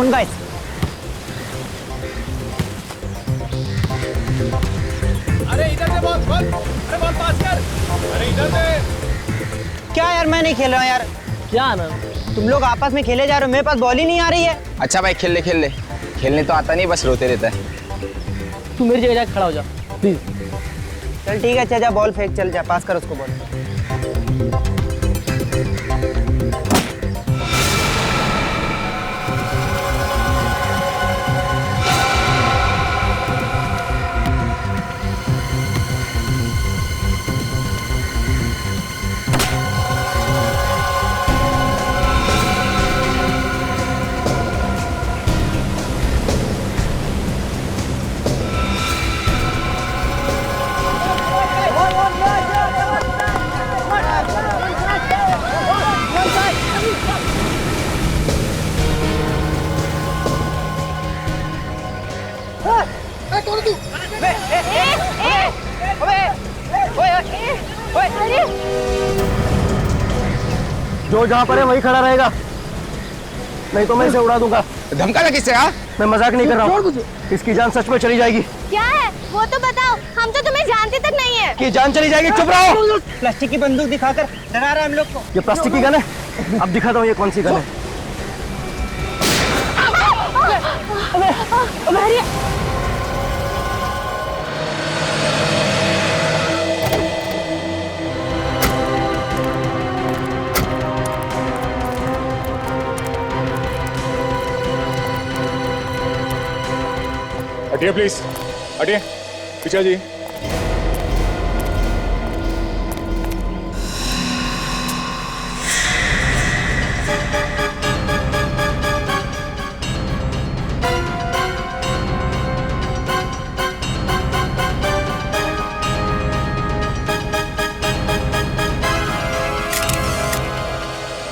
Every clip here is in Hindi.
On guys. अरे इधर से बॉल बॉल, अरे बॉल पास कर, अरे इधर से। क्या यार, मैं नहीं खेल रहा हूँ यार। क्या आनंद, तुम लोग आपस में खेले जा रहे हो, मेरे पास बॉल ही नहीं आ रही है। अच्छा भाई खेल ले खेलने तो आता नहीं, बस रोते रहता है। तू मेरी जगह जाके खड़ा हो जा प्लीज। चल ठीक है, जा बॉल फेंक, चल जा पास कर उसको बॉल। जो जहाँ पर है वही खड़ा रहेगा, नहीं तो मैं इसे उड़ा दूंगा। धमका लगा किससे? हाँ मैं मजाक नहीं कर रहा हूँ, इसकी जान सच में चली जाएगी। क्या है वो तो बताओ, हम तो तुम्हें जानते तक नहीं है। कि जान चली जाएगी, चुप रहो। प्लास्टिक की बंदूक दिखाकर डरा रहा है हम लोग को। ये प्लास्टिक की गन है, अब दिखाता हूँ ये कौन सी गन है। हटिए प्लीज, हटिए पीछे जी।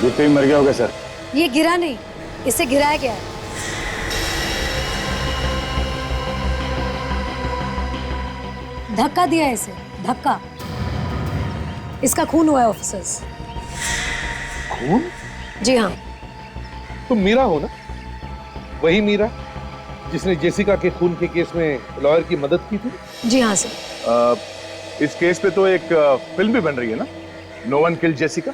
गिरते ही मर गया होगा सर। ये गिरा नहीं, इसे गिराया गया है। धक्का दिया है इसे, धक्का। इसका खून हुआ है ऑफिसर्स। खून? जी हाँ। तुम मीरा हो ना? वही मीरा जिसने जेसिका के खून के केस में लॉयर की मदद की थी? जी हाँ सर। इस केस पे तो एक फिल्म भी बन रही है ना, नो वन किल्ड जेसिका।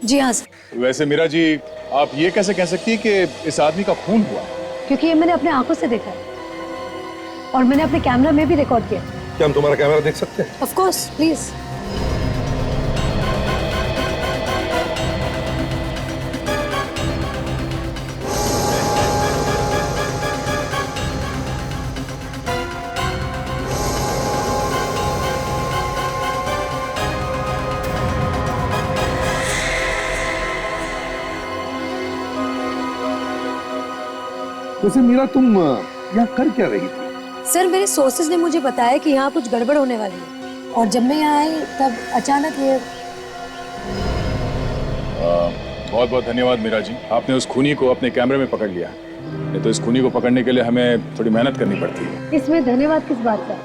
जी हाँ सर। वैसे मीरा जी, आप ये कैसे कह सकती है कि इस आदमी का खून हुआ? क्योंकि ये मैंने अपने आंखों से देखा है और मैंने अपने कैमरा में भी रिकॉर्ड किया। क्या हम तुम्हारा कैमरा देख सकते हैं? Of course, please. वैसे मीरा तुम यहाँ कर क्या रही थी? सर, मेरे सोर्सेज ने मुझे बताया कि यहाँ कुछ गड़बड़ होने वाली है और जब मैं यहाँ आई तब अचानक ये। बहुत बहुत धन्यवाद मीरा जी, आपने उस खूनी को अपने कैमरे में पकड़ लिया। नहीं तो इस खूनी को पकड़ने के लिए हमें थोड़ी मेहनत करनी पड़ती है। इसमें धन्यवाद किस बात का?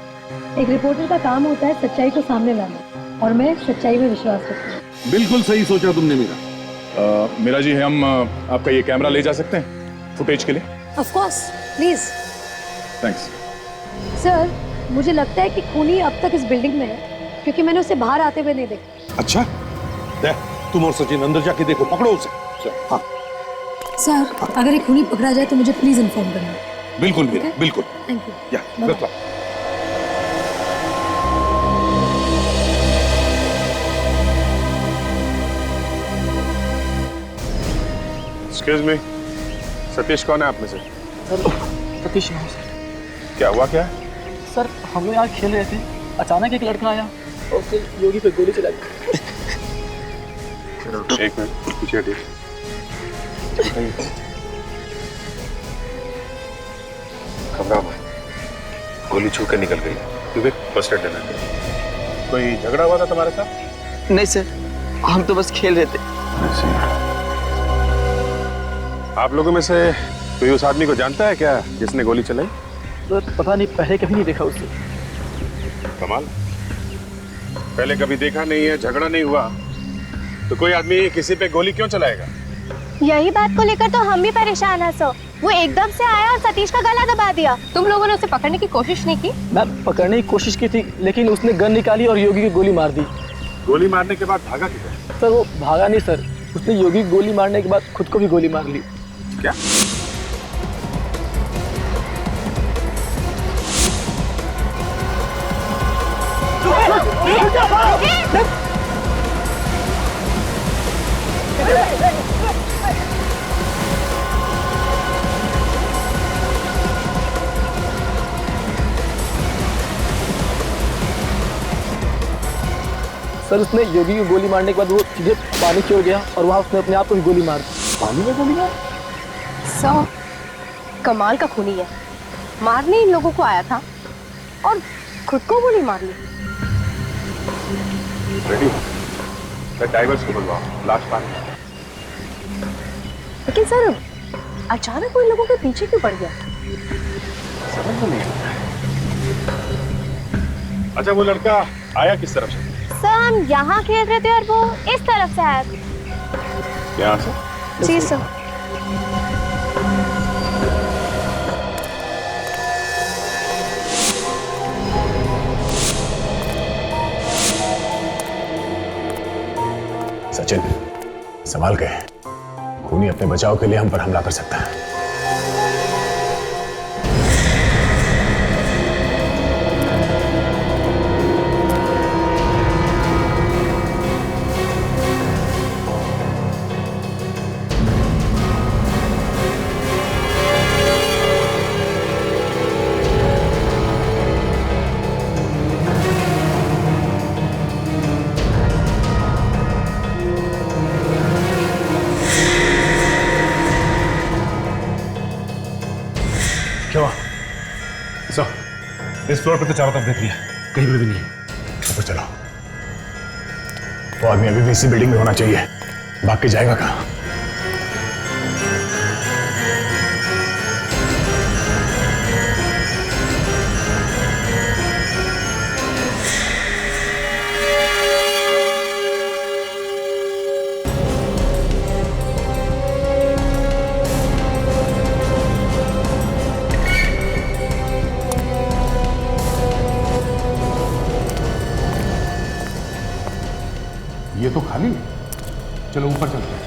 एक रिपोर्टर का काम होता है सच्चाई को सामने लाना और मैं सच्चाई में विश्वास रखती हूँ। बिल्कुल सही सोचा तुमने मीरा। मीरा जी, हम आपका ये कैमरा ले जा सकते हैं फुटेज के लिए? Of course, please. Thanks. Sir, मुझे लगता है कि खूनी अब तक इस बिल्डिंग में है क्योंकि मैंने उसे बाहर आते हुए नहीं देखा। अच्छा, तुम और सचिन अंदर जाके देखो, पकड़ो उसे। हाँ सर, अगर एक खूनी पकड़ा जाए तो मुझे प्लीज इन्फॉर्म करना। बिल्कुल मीरा, बिल्कुल। Thank you. या good luck. Excuse me, Satish कौन है आप में से? सर, सतीश नाम सर। क्या हुआ क्या? सर, हम लोग यहाँ खेल रहे थे, अचानक एक लड़का आया और उसने योगी पे गोली चला दी। एक मिनट पीछे हटिए। घबराओ मत, गोली छू के निकल गई। क्योंकि फर्स्ट एड देना है। कोई झगड़ा हुआ था तुम्हारे साथ? नहीं सर, हम तो बस खेल रहे थे। आप लोगों में से कोई उस आदमी को जानता है क्या जिसने गोली चलाई? सर, पता नहीं, पहले कभी नहीं देखा उसे। कमाल, पहले कभी देखा नहीं है, झगड़ा नहीं हुआ, तो कोई आदमी किसी पे गोली क्यों चलाएगा? यही बात को लेकर तो हम भी परेशान हैं सर। वो एकदम से आया और सतीश का गला दबा दिया। तुम लोगों ने उसे पकड़ने की कोशिश नहीं की? मैम पकड़ने की कोशिश की थी, लेकिन उसने गन निकाली और योगी की गोली मार दी। गोली मारने के बाद भागा किधर? सर वो भागा नहीं सर, उसने योगी की गोली मारने के बाद खुद को भी गोली मार ली। क्या? सर उसने योगी की गोली मारने के बाद वो सीधे पानी की ओर गया और वहाँ उसने अपने आप को भी गोली मार दी। पानी में गोली मार? सर कमाल का खूनी है, मारने इन लोगों को आया था और खुद को गोली मार ली। रेडी हो सर, ड्राइवर्स को बुलवाओ, लाश पानी। लेकिन सर अचानक वो इन लोगों के पीछे क्यों पड़ गया? समझ में नहीं आता। अच्छा वो लड़का आया किस तरफ से? सर हम यहाँ खेल रहे थे और वो इस तरफ से आया। यहाँ से? जी सर। सचिन संभाल के, खूनी अपने बचाव के लिए हम पर हमला कर सकता है। क्या हुआ? इस फ्लोर पे तो चारों तरफ देख लिया, कहीं भी नहीं है। ऊपर चलो, वो आदमी अभी भी इसी बिल्डिंग में होना चाहिए, भाग के जाएगा कहाँ? ये तो खाली है, चलो ऊपर चलते हैं।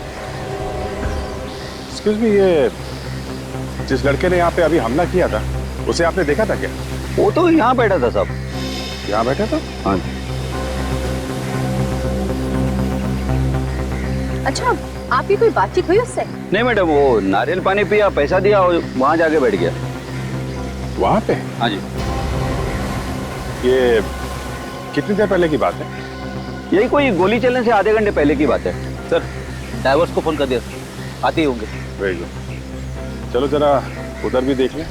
एक्सक्यूज मी, ये जिस लड़के ने यहाँ पे अभी हमला किया था उसे आपने देखा था क्या? वो तो यहाँ बैठा था साहब। यहाँ बैठा था? हाँ। अच्छा आपकी कोई बातचीत हुई उससे? नहीं मैडम, वो नारियल पानी पिया, पैसा दिया और वहाँ जाके बैठ गया। वहाँ पे? हाँ जी। ये कितनी देर पहले की बात है? यही कोई गोली चलने से आधे घंटे पहले की बात है सर। ड्राइवर्स को फोन कर दिया, आते ही होंगे। वेरी गुड, चलो जरा उधर भी देख लें।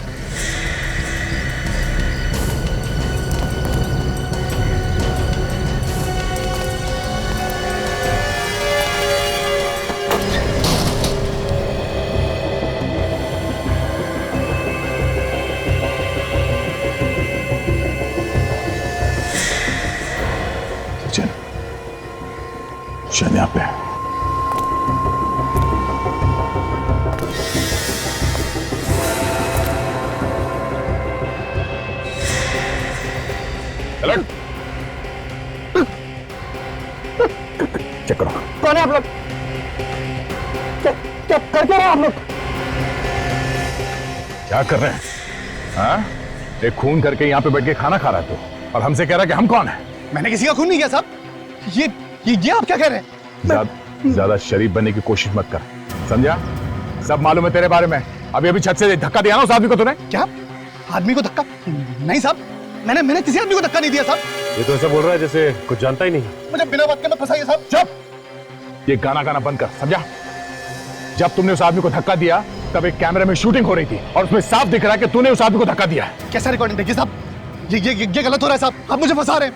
सचिन शायद यहाँ पे है। चेक करो। कौन है आप लोग? क्या कर रहे हो आप लोग? क्या कर रहे हैं? हाँ? एक खून करके यहाँ पे बैठ के खाना खा रहा है तू, और हमसे कह रहा है कि हम कौन है? मैंने किसी का खून नहीं किया साहब। ये आप क्या कह रहे हैं? ज्यादा शरीफ बनने की कोशिश मत कर, समझा? सब मालूम है तेरे बारे में। अभी छत से धक्का दिया ना उस आदमी को तूने। क्या आदमी को धक्का? नहीं साहब, मैंने किसी आदमी को धक्का नहीं दिया साहब। ये तो ऐसा बोल रहा है जैसे कुछ जानता ही नहीं। मुझे बिना बात के मत फंसाइए साहब। चुप, ये गाना गाना बंद कर, समझा? जब तुमने उस आदमी को धक्का दिया तब एक कैमरे में शूटिंग हो रही थी और उसमें साफ दिख रहा है कि तूने उस आदमी को धक्का दिया है। कैसा रिकॉर्डिंग देखिए साहब? ये गलत हो रहा है साहब, आप मुझे फंसा रहे हैं।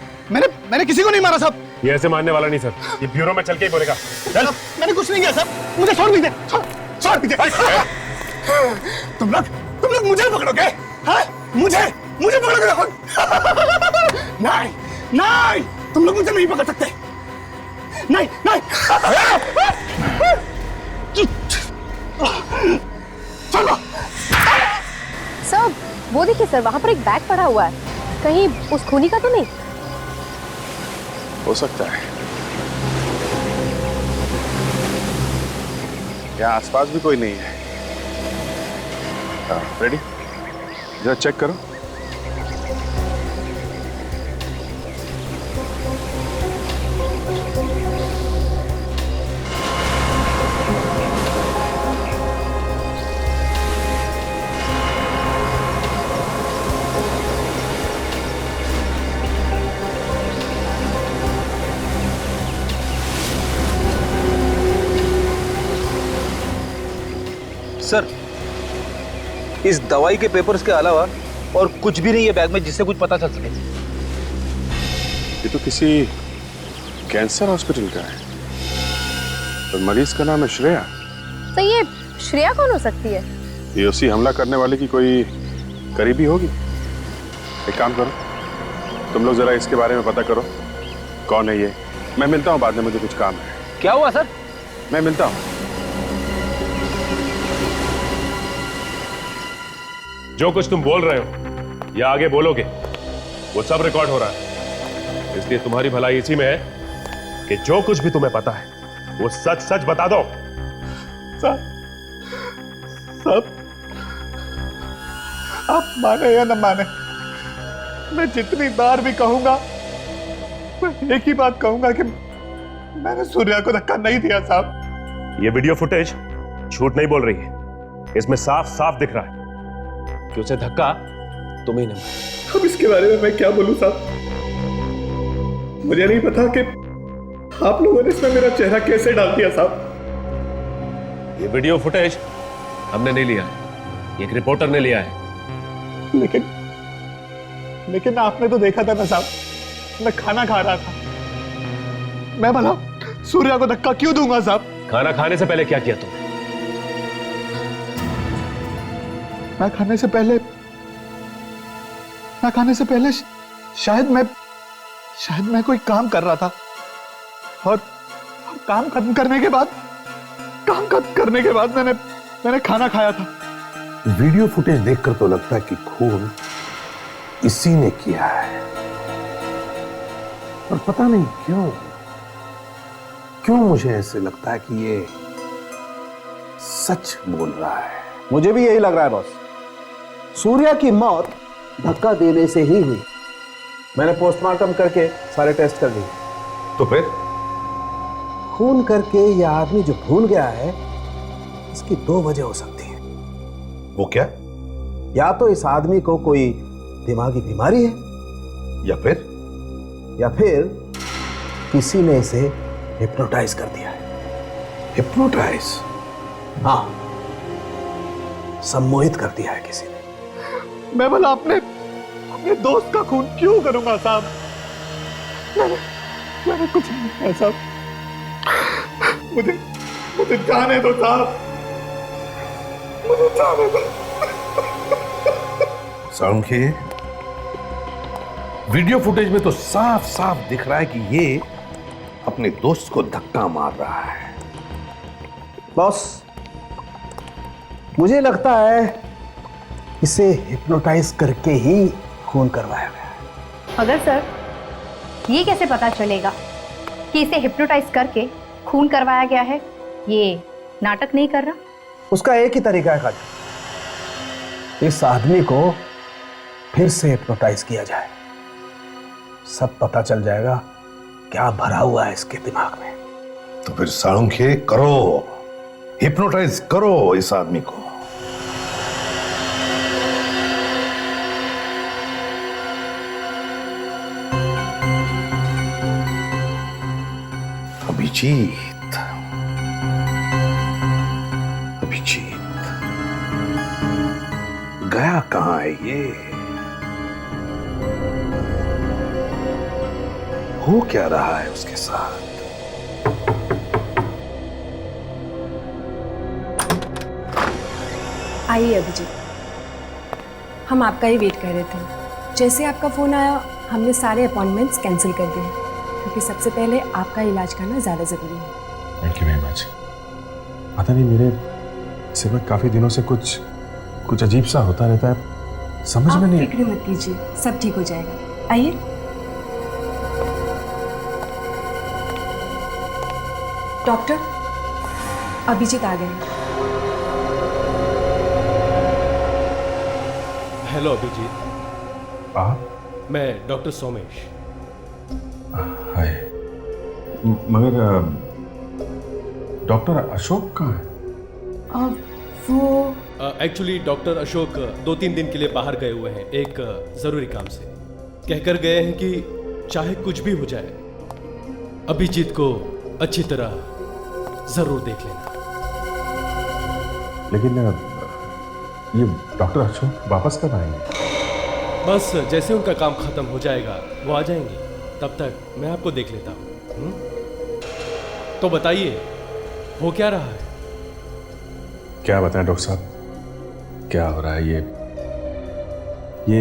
मैंने किसी को नहीं मारा साहब। ये ऐसे मानने वाला नहीं सर, ये ब्यूरो में चल के ही बोलेगा। चल, मैंने कुछ नहीं किया साहब, मुझे छोड़ दीजिए, छोड़ दीजिए। तुम लोग मुझे पकड़ोगे? हाँ? मुझे पकड़ोगे? नहीं, तुम लोग मुझे नहीं पकड़ सकते। नहीं। चलो देखिए सर, वहाँ पर एक बैग पड़ा हुआ है, कहीं उस खूनी का तो नहीं? हो सकता है। यहाँ आसपास भी कोई नहीं है। हाँ, रेडी? जरा चेक करो। सर, इस दवाई के पेपर्स के अलावा और कुछ भी नहीं है बैग में जिससे कुछ पता चल सके। ये तो किसी कैंसर हॉस्पिटल का है और मरीज का नाम है श्रेया। तो ये श्रेया कौन हो सकती है? ये उसी हमला करने वाले की कोई करीबी होगी। एक काम करो, तुम लोग जरा इसके बारे में पता करो, कौन है ये। मैं मिलता हूँ बाद में, मुझे कुछ काम है। क्या हुआ सर? मैं मिलता हूँ। जो कुछ तुम बोल रहे हो या आगे बोलोगे वो सब रिकॉर्ड हो रहा है, इसलिए तुम्हारी भलाई इसी में है कि जो कुछ भी तुम्हें पता है वो सच सच बता दो। साहब, आप माने या न माने, मैं जितनी बार भी कहूंगा मैं एक ही बात कहूंगा कि मैंने सूर्या को धक्का नहीं दिया साहब। ये वीडियो फुटेज झूठ नहीं बोल रही है, इसमें साफ साफ दिख रहा है कि उसे धक्का तुम ही ने मारा। अब इसके बारे में मैं क्या बोलूं साहब? मुझे नहीं पता कि आप लोगों ने इसमें मेरा चेहरा कैसे डाल दिया साहब। ये वीडियो फुटेज हमने नहीं लिया है, एक रिपोर्टर ने लिया है। लेकिन आपने तो देखा था ना साहब, मैं खाना खा रहा था। मैं भला सूर्या को धक्का क्यों दूंगा साहब? खाना खाने से पहले क्या किया तुमने? मैं खाने से पहले शायद मैं कोई काम कर रहा था और काम खत्म करने के बाद मैंने खाना खाया था। वीडियो फुटेज देखकर तो लगता है कि खून इसी ने किया है, और पता नहीं क्यों मुझे ऐसे लगता है कि ये सच बोल रहा है। मुझे भी यही लग रहा है बॉस। सूर्या की मौत धक्का देने से ही हुई। मैंने पोस्टमार्टम करके सारे टेस्ट कर दिए। तो फिर खून करके यह आदमी जो भूल गया है, इसकी दो वजह हो सकती है। वो क्या? या तो इस आदमी को कोई दिमागी बीमारी है, या फिर किसी ने इसे हिप्नोटाइज कर दिया है। हिप्नोटाइज? हाँ, सम्मोहित कर दिया है किसी ने। मैं भला अपने दोस्त का खून क्यों करूंगा साहब? मैंने कुछ नहीं किया साहब। मुझे जाने दो साहब, मुझे जाने दो। साउंड, वीडियो फुटेज में तो साफ साफ दिख रहा है कि ये अपने दोस्त को धक्का मार रहा है। बॉस, मुझे लगता है इसे हिप्नोटाइज करके ही खून करवाया गया। मगर सर, ये कैसे पता चलेगा कि इसे हिप्नोटाइज करके खून करवाया गया है? ये नाटक नहीं कर रहा? उसका एक ही तरीका है खाली, इस आदमी को फिर से हिप्नोटाइज किया जाए, सब पता चल जाएगा क्या भरा हुआ है इसके दिमाग में। तो फिर साळुंखे करो, हिप्नोटाइज करो इस आदमी को। अभिजीत गया कहां है ये? हो क्या रहा है उसके साथ? आइए अभिजीत, हम आपका ही वेट कर रहे थे। जैसे आपका फोन आया, हमने सारे अपॉइंटमेंट्स कैंसिल कर दिए, क्योंकि सबसे पहले आपका इलाज करना ज़्यादा ज़रूरी है। Thank you very much. पता नहीं, मेरे सिर में काफ़ी दिनों से कुछ अजीब सा होता रहता है, समझ में नहीं। फिक्र मत कीजिए, सब ठीक हो जाएगा। आइए। डॉक्टर, अभिजीत आ गए। हेलो अभिजीत। आप? मैं डॉक्टर सोमेश। हाय। मगर डॉक्टर अशोक कहाँ है? वो एक्चुअली डॉक्टर अशोक 2-3 दिन के लिए बाहर गए हुए हैं, एक जरूरी काम से। कहकर गए हैं कि चाहे कुछ भी हो जाए, अभिजीत को अच्छी तरह जरूर देख लेना। लेकिन ये डॉक्टर अशोक वापस कब आएंगे? बस जैसे उनका काम खत्म हो जाएगा वो आ जाएंगे, तब तक मैं आपको देख लेता हूँ। तो बताइए, हो क्या रहा है? क्या बताएं डॉक्टर साहब, क्या हो रहा है? ये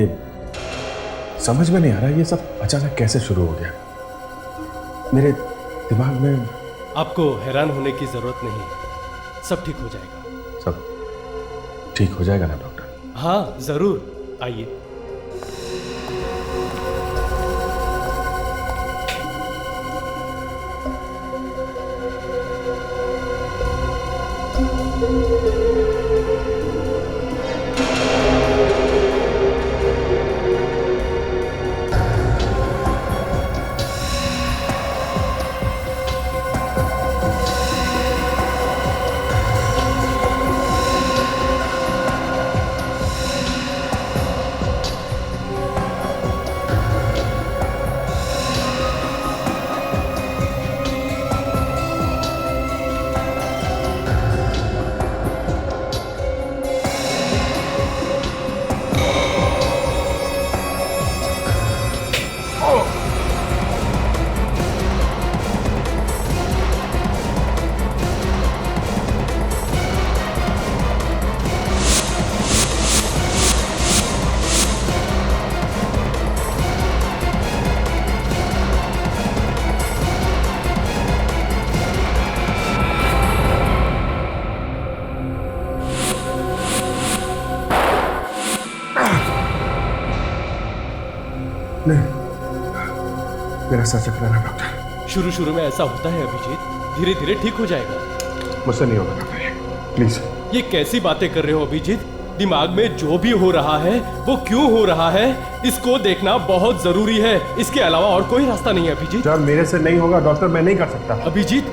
समझ में नहीं आ रहा, ये सब अचानक कैसे शुरू हो गया मेरे दिमाग में। आपको हैरान होने की जरूरत नहीं, सब ठीक हो जाएगा। सब ठीक हो जाएगा ना डॉक्टर? हाँ जरूर, आइए। मेरा सर चकरा रहा डॉक्टर। शुरू में ऐसा होता है अभिजीत, धीरे धीरे ठीक हो जाएगा। मुझसे नहीं होगा डॉक्टर, प्लीज। ये कैसी बातें कर रहे हो अभिजीत? दिमाग में जो भी हो रहा है वो क्यों हो रहा है, इसको देखना बहुत जरूरी है। इसके अलावा और कोई रास्ता नहीं है अभिजीत। जब मेरे से नहीं होगा डॉक्टर, मैं नहीं कर सकता। अभिजीत,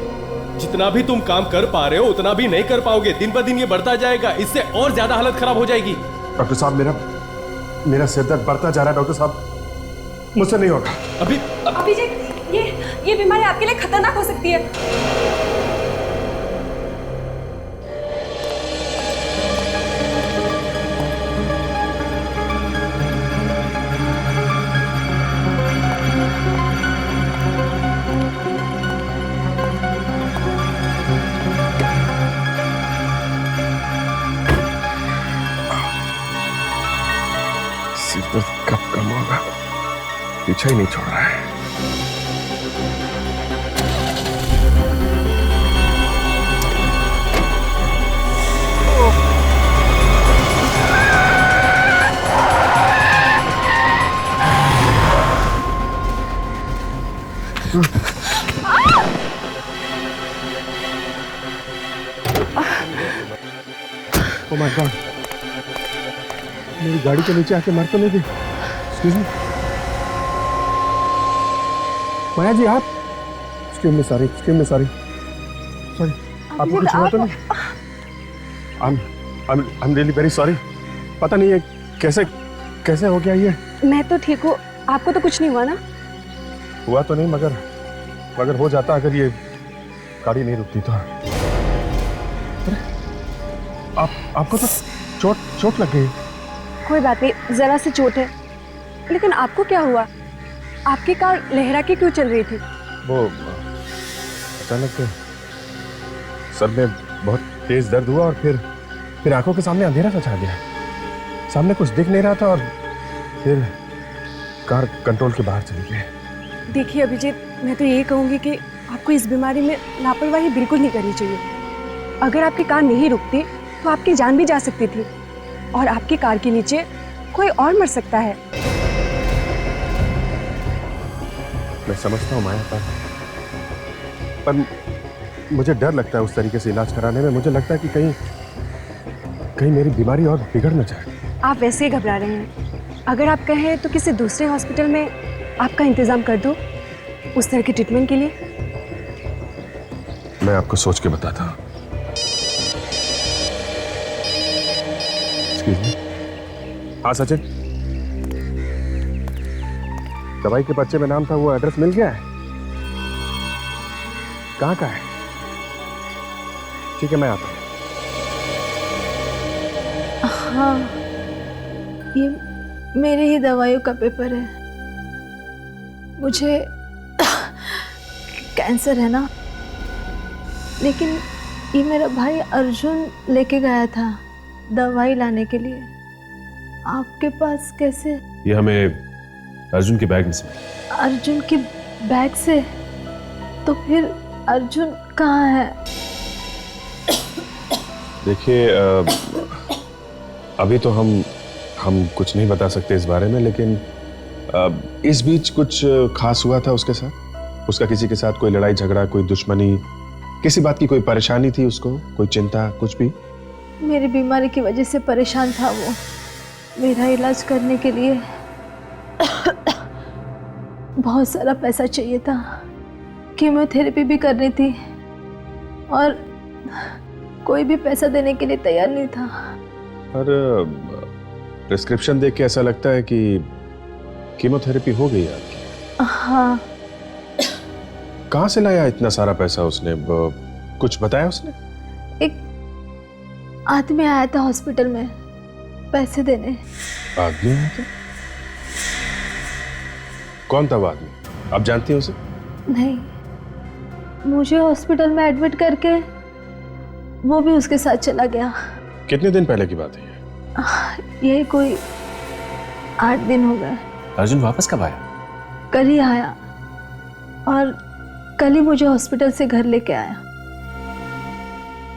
जितना भी तुम काम कर पा रहे हो उतना भी नहीं कर पाओगे। दिन पर दिन ये बढ़ता जाएगा, इससे और ज्यादा हालत खराब हो जाएगी। डॉक्टर साहब, मेरा सिर दर्द बढ़ता जा रहा है डॉक्टर साहब, मुझसे नहीं होगा। अभिजीत, ये बीमारी आपके लिए खतरनाक हो सकती है। सिर दर्द कब कम होगा, पीछा ही नहीं छोड़ रहा है। Oh my God! मेरी गाड़ी के नीचे आके मर तो नहीं गई? Excuse me? माया जी, आप? Excuse me, sorry. Sorry. आपको कुछ हुआ तो नहीं? I'm really very sorry. पता नहीं है कैसे हो गया ये? मैं तो ठीक हूँ, आपको तो कुछ नहीं हुआ ना? हुआ तो नहीं, मगर हो जाता अगर ये गाड़ी नहीं रुकती तो। आपको तो चोट लग गई। कोई बात नहीं, जरा सी चोट है। लेकिन आपको क्या हुआ? आपकी कार लहरा के क्यों चल रही थी? वो अचानक सर में बहुत तेज दर्द हुआ और फिर आंखों के सामने अंधेरा सा छा गया। सामने कुछ दिख नहीं रहा था और फिर कार कंट्रोल के बाहर चली गई। देखिए अभिजीत, मैं तो यही कहूँगी कि आपको इस बीमारी में लापरवाही बिल्कुल नहीं करनी चाहिए। अगर आपकी कार नहीं रुकती तो आपकी जान भी जा सकती थी और आपकी कार के नीचे कोई और मर सकता है। मैं समझता हूँ माया, पर मुझे डर लगता है उस तरीके से इलाज कराने में। मुझे लगता है कि कहीं मेरी बीमारी और बिगड़ न जाए। आप वैसे ही घबरा रहे हैं। अगर आप कहें तो किसी दूसरे हॉस्पिटल में आपका इंतजाम कर दो उस तरह के ट्रीटमेंट के लिए। मैं आपको सोच के बताता हूँ। हाँ सचिन, दवाई के पर्चे में नाम था, वो एड्रेस मिल गया है? कहाँ का है? ठीक है, मैं आता हूँ। हाँ, ये मेरे ही दवाइयों का पेपर है। मुझे कैंसर है ना, लेकिन ये मेरा भाई अर्जुन लेके गया था दवाई लाने के लिए। आपके पास कैसे? ये हमें अर्जुन के बैग में से मिला। अर्जुन के बैग से? तो फिर अर्जुन कहाँ है? देखिए, अभी तो हम कुछ नहीं बता सकते इस बारे में, लेकिन इस बीच कुछ खास हुआ था उसके साथ? उसका किसी के साथ कोई लड़ाई झगड़ा, कोई दुश्मनी, किसी बात की कोई परेशानी थी उसको, कोई चिंता, कुछ भी? मेरी बीमारी की वजह से परेशान था वो। मेरा इलाज करने के लिए बहुत सारा पैसा चाहिए था। कीमोथेरेपी भी करनी थी और कोई भी पैसा देने के लिए तैयार नहीं था। पर प्रिस्क्रिप्शन देख के ऐसा लगता है कि कीमोथेरेपी हो गई है आपकी। हाँ। कहाँ से लाया इतना सारा पैसा उसने? कुछ बताया उसने? एक आदमी आया था हॉस्पिटल में पैसे देने। आदमी आया था? कौन था वो आदमी? आप जानती हैं उसे? नहीं, मुझे हॉस्पिटल में एडमिट करके वो भी उसके साथ चला गया। कितने दिन पहले की बात है ये कोई 8 दिन हो गए। अर्जुन वापस कब आया? कल ही आया और कल ही मुझे हॉस्पिटल से घर लेके आया।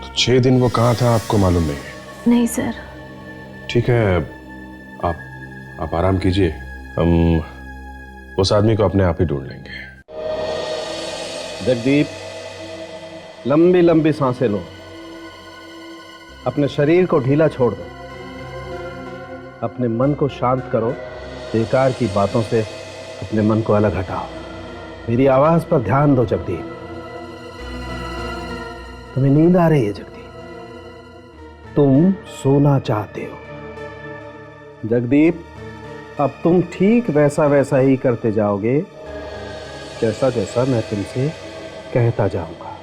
तो 6 दिन वो कहाँ था आपको मालूम नहीं? नहीं सर। ठीक है, आप आराम कीजिए, हम उस आदमी को अपने आप ही ढूंढ लेंगे। जगदीप, लंबी लंबी सांसें लो, अपने शरीर को ढीला छोड़ दो, अपने मन को शांत करो, बेकार की बातों से अपने मन को अलग हटाओ। मेरी आवाज पर ध्यान दो जगदीप। तुम्हें नींद आ रही है जगदीप? तुम सोना चाहते हो जगदीप। अब तुम ठीक वैसा वैसा ही करते जाओगे जैसा जैसा मैं तुमसे कहता जाऊंगा।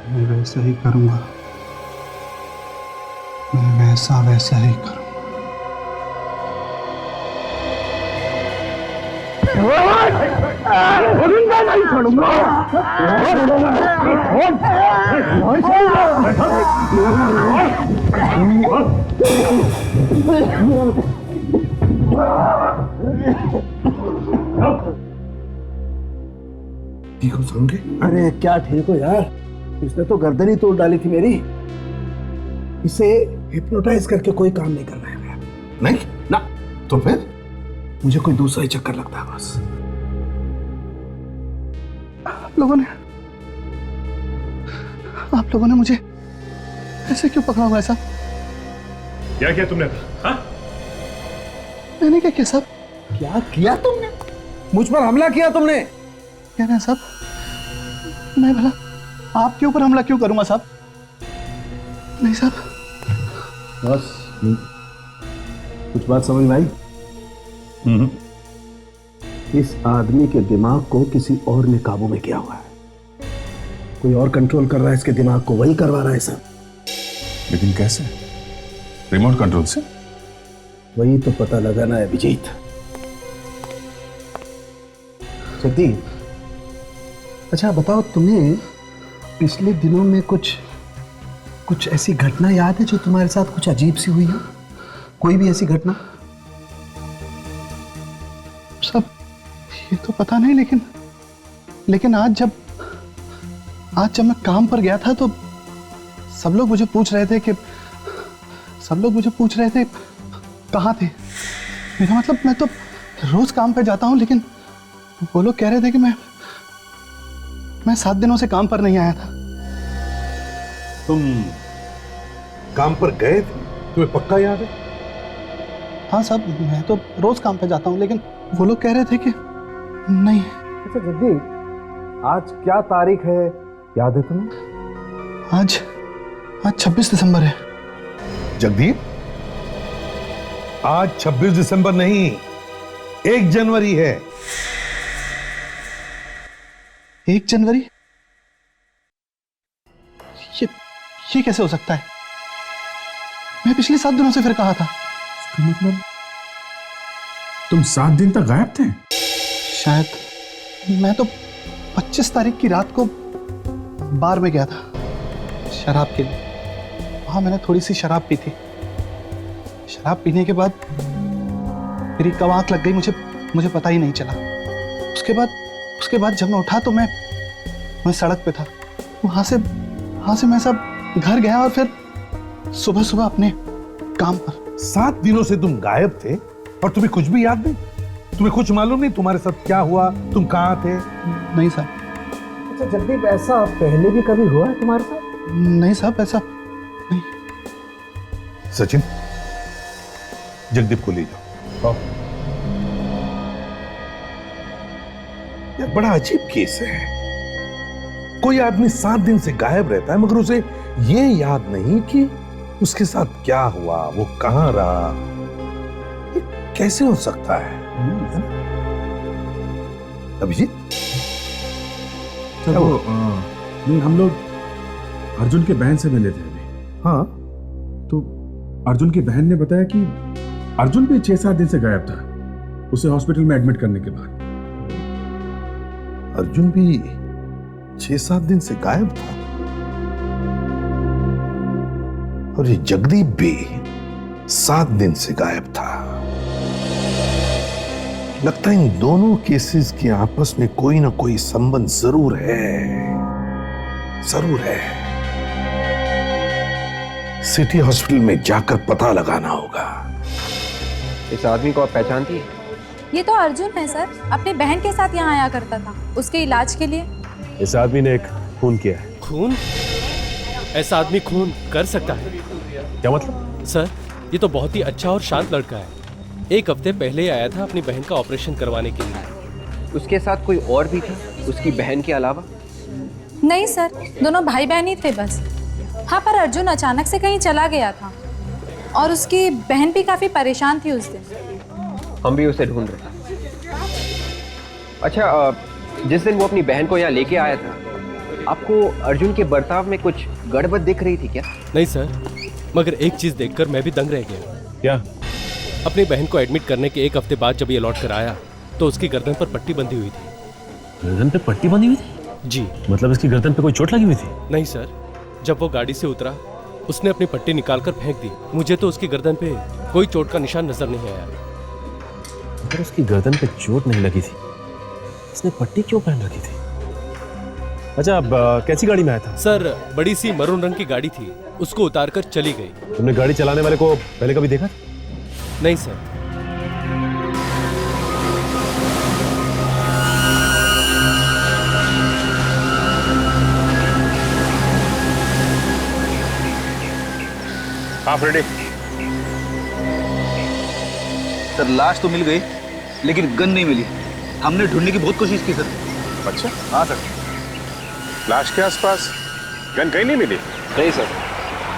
मैं वैसा ही करूंगा, मैं वैसा वैसा ही करूंगा। नहीं छोड़ूंगा। ठीक हो समझे? अरे क्या ठीक हो यार, इसने तो गर्दन ही तोड़ डाली थी मेरी। इसे हिप्नोटाइज करके कोई काम नहीं करना है। नहीं ना, तो फिर मुझे कोई दूसरा ही चक्कर लगता है बस। आप लोगों ने मुझे ऐसे क्यों पकड़ा हुआ है साहब? क्या किया तुमने? हाँ? मैंने क्या किया साहब? क्या किया तुमने? मुझ पर हमला किया तुमने? क्या ना साहब, मैं भला आपके ऊपर हमला क्यों करूंगा साहब? नहीं साहब। बस कुछ बात समझ में आई? इस आदमी के दिमाग को किसी और ने काबू में किया हुआ है। कोई और कंट्रोल कर रहा है इसके दिमाग को, वही करवा रहा है सब। लेकिन कैसे? रिमोट कंट्रोल से? वही तो पता लगाना है अभिजीत। जगदीप, अच्छा बताओ, तुम्हें पिछले दिनों में कुछ ऐसी घटना याद है जो तुम्हारे साथ कुछ अजीब सी हुई हो? कोई भी ऐसी घटना? सब ये तो पता नहीं, लेकिन आज जब मैं काम पर गया था तो सब लोग मुझे पूछ रहे थे कहाँ थे। मेरा मतलब मैं तो रोज काम पे जाता हूँ, लेकिन वो लोग कह रहे थे कि मैं 7 दिनों से काम पर नहीं आया था। तुम काम पर गए थे? तुम्हें पक्का याद है? हाँ साहब, मैं तो रोज काम पे जाता हूँ, लेकिन वो लोग कह रहे थे कि नहीं। अच्छा जगदीप, आज क्या तारीख है, याद है तुम्हें? आज 26 दिसंबर है। जगदीप, आज 26 दिसंबर नहीं, 1 जनवरी है। 1 जनवरी? ये कैसे हो सकता है? मैं पिछले 7 दिनों से फिर कहा था। इसका मतलब तुम 7 दिन तक गायब थे? शायद। मैं तो 25 तारीख की रात को बार में गया था शराब के लिए। वहां मैंने थोड़ी सी शराब पी थी। शराब पीने के बाद मेरी कब आंख लग गई मुझे पता ही नहीं चला। उसके बाद जब मैं उठा तो मैं सड़क पे था। वहां से मैं सब घर गया और फिर सुबह अपने काम पर। 7 दिनों से तुम गायब थे और तुम्हें कुछ भी याद नहीं? तुम्हें कुछ मालूम नहीं तुम्हारे साथ क्या हुआ, तुम कहाँ थे? नहीं साहब। अच्छा जगदीप, ऐसा पहले भी कभी हुआ है तुम्हारे साथ? नहीं साहब, ऐसा नहीं। सचिन, जगदीप को ले जाओ। यार बड़ा अजीब केस है। कोई आदमी 7 दिन से गायब रहता है, मगर उसे ये याद नहीं कि उसके साथ क्या हुआ, वो कहां रहा। ये कैसे हो सकता है? अभिजीत, चलो नहीं, हम लोग अर्जुन के बहन से मिले थे अभी। हाँ, तो अर्जुन की बहन ने बताया कि अर्जुन भी 6-7 दिन से गायब था, उसे हॉस्पिटल में एडमिट करने के बाद। अर्जुन भी 6-7 दिन से गायब था और ये जगदीप भी 7 दिन से गायब था। लगता है इन दोनों केसेस के आपस में कोई ना कोई संबंध जरूर है। सिटी हॉस्पिटल में जाकर पता लगाना होगा। इस आदमी को आप पहचानती है? ये तो अर्जुन है सर, अपनी बहन के साथ यहाँ आया करता था उसके इलाज के लिए। इस आदमी ने एक खून किया है। खून? ऐसा आदमी खून कर सकता है? क्या मतलब? सर, ये तो बहुत ही अच्छा और शांत लड़का है। 1 हफ्ते पहले ही आया था अपनी बहन का ऑपरेशन करवाने के लिए। उसके साथ कोई और भी था उसकी बहन के अलावा? नहीं सर, दोनों भाई बहन ही थे बस। हाँ, पर अर्जुन अचानक से कहीं चला गया था और उसकी बहन भी काफी परेशान थी उस दिन। हम भी उसे ढूंढ रहे हैं। अच्छा, जिस दिन वो अपनी बहन को यहाँ लेके आया था, आपको अर्जुन के बर्ताव में कुछ गड़बड़ दिख रही थी क्या? नहीं सर, मगर एक चीज देखकर मैं भी दंग रह गया। क्या? अपनी बहन को एडमिट करने के 1 हफ्ते बाद जब ये लौट कर आया तो उसकी गर्दन पर पट्टी बंधी हुई थी। गर्दन पे पट्टी बंधी हुई थी? जी। मतलब इसकी गर्दन पे कोई चोट लगी हुई थी? नहीं सर, जब वो गाड़ी से उतरा उसने अपनी पट्टी निकालकर फेंक दी। मुझे तो उसकी गर्दन पे कोई चोट का निशान नजर नहीं आया। अगर उसकी गर्दन पे चोट नहीं लगी थी, इसने पट्टी क्यों पहन रखी थी? अच्छा, अब कैसी गाड़ी में आया था? सर, बड़ी सी मरून रंग की गाड़ी थी, उसको उतारकर चली गई। तुमने गाड़ी चलाने वाले को पहले कभी देखा? नहीं सर। आप रेडी? सर, लाश तो मिल गई लेकिन गन नहीं मिली। हमने ढूंढने की बहुत कोशिश की सर। अच्छा, हाँ सर। लाश के आसपास गन कहीं नहीं मिली? नहीं सर,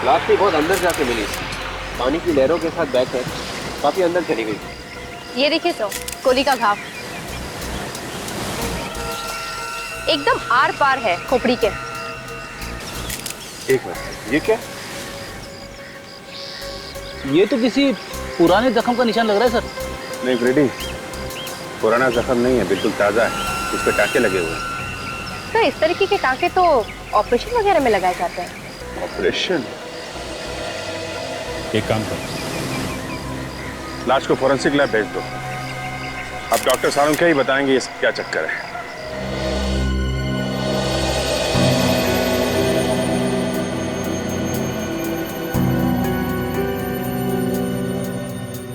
लाश भी बहुत अंदर जाके मिली। पानी की लहरों के साथ बहकर काफी अंदर चली गई। ये देखिए तो गोली का घाव एकदम आर पार है खोपड़ी के। एक मिनट, ये क्या? ये तो किसी पुराने जख्म का निशान लग रहा है सर। नहीं फ्रेडी, पुराना जख्म नहीं है, बिल्कुल ताजा है। उस पे टाके लगे हुए हैं। तो इस तरीके के टाके तो ऑपरेशन वगैरह में लगाए जाते हैं। ऑपरेशन? एक काम करो, लाश को फोरेंसिक लैब भेज दो। अब डॉक्टर सारुण क्या ही बताएंगे ये क्या चक्कर है।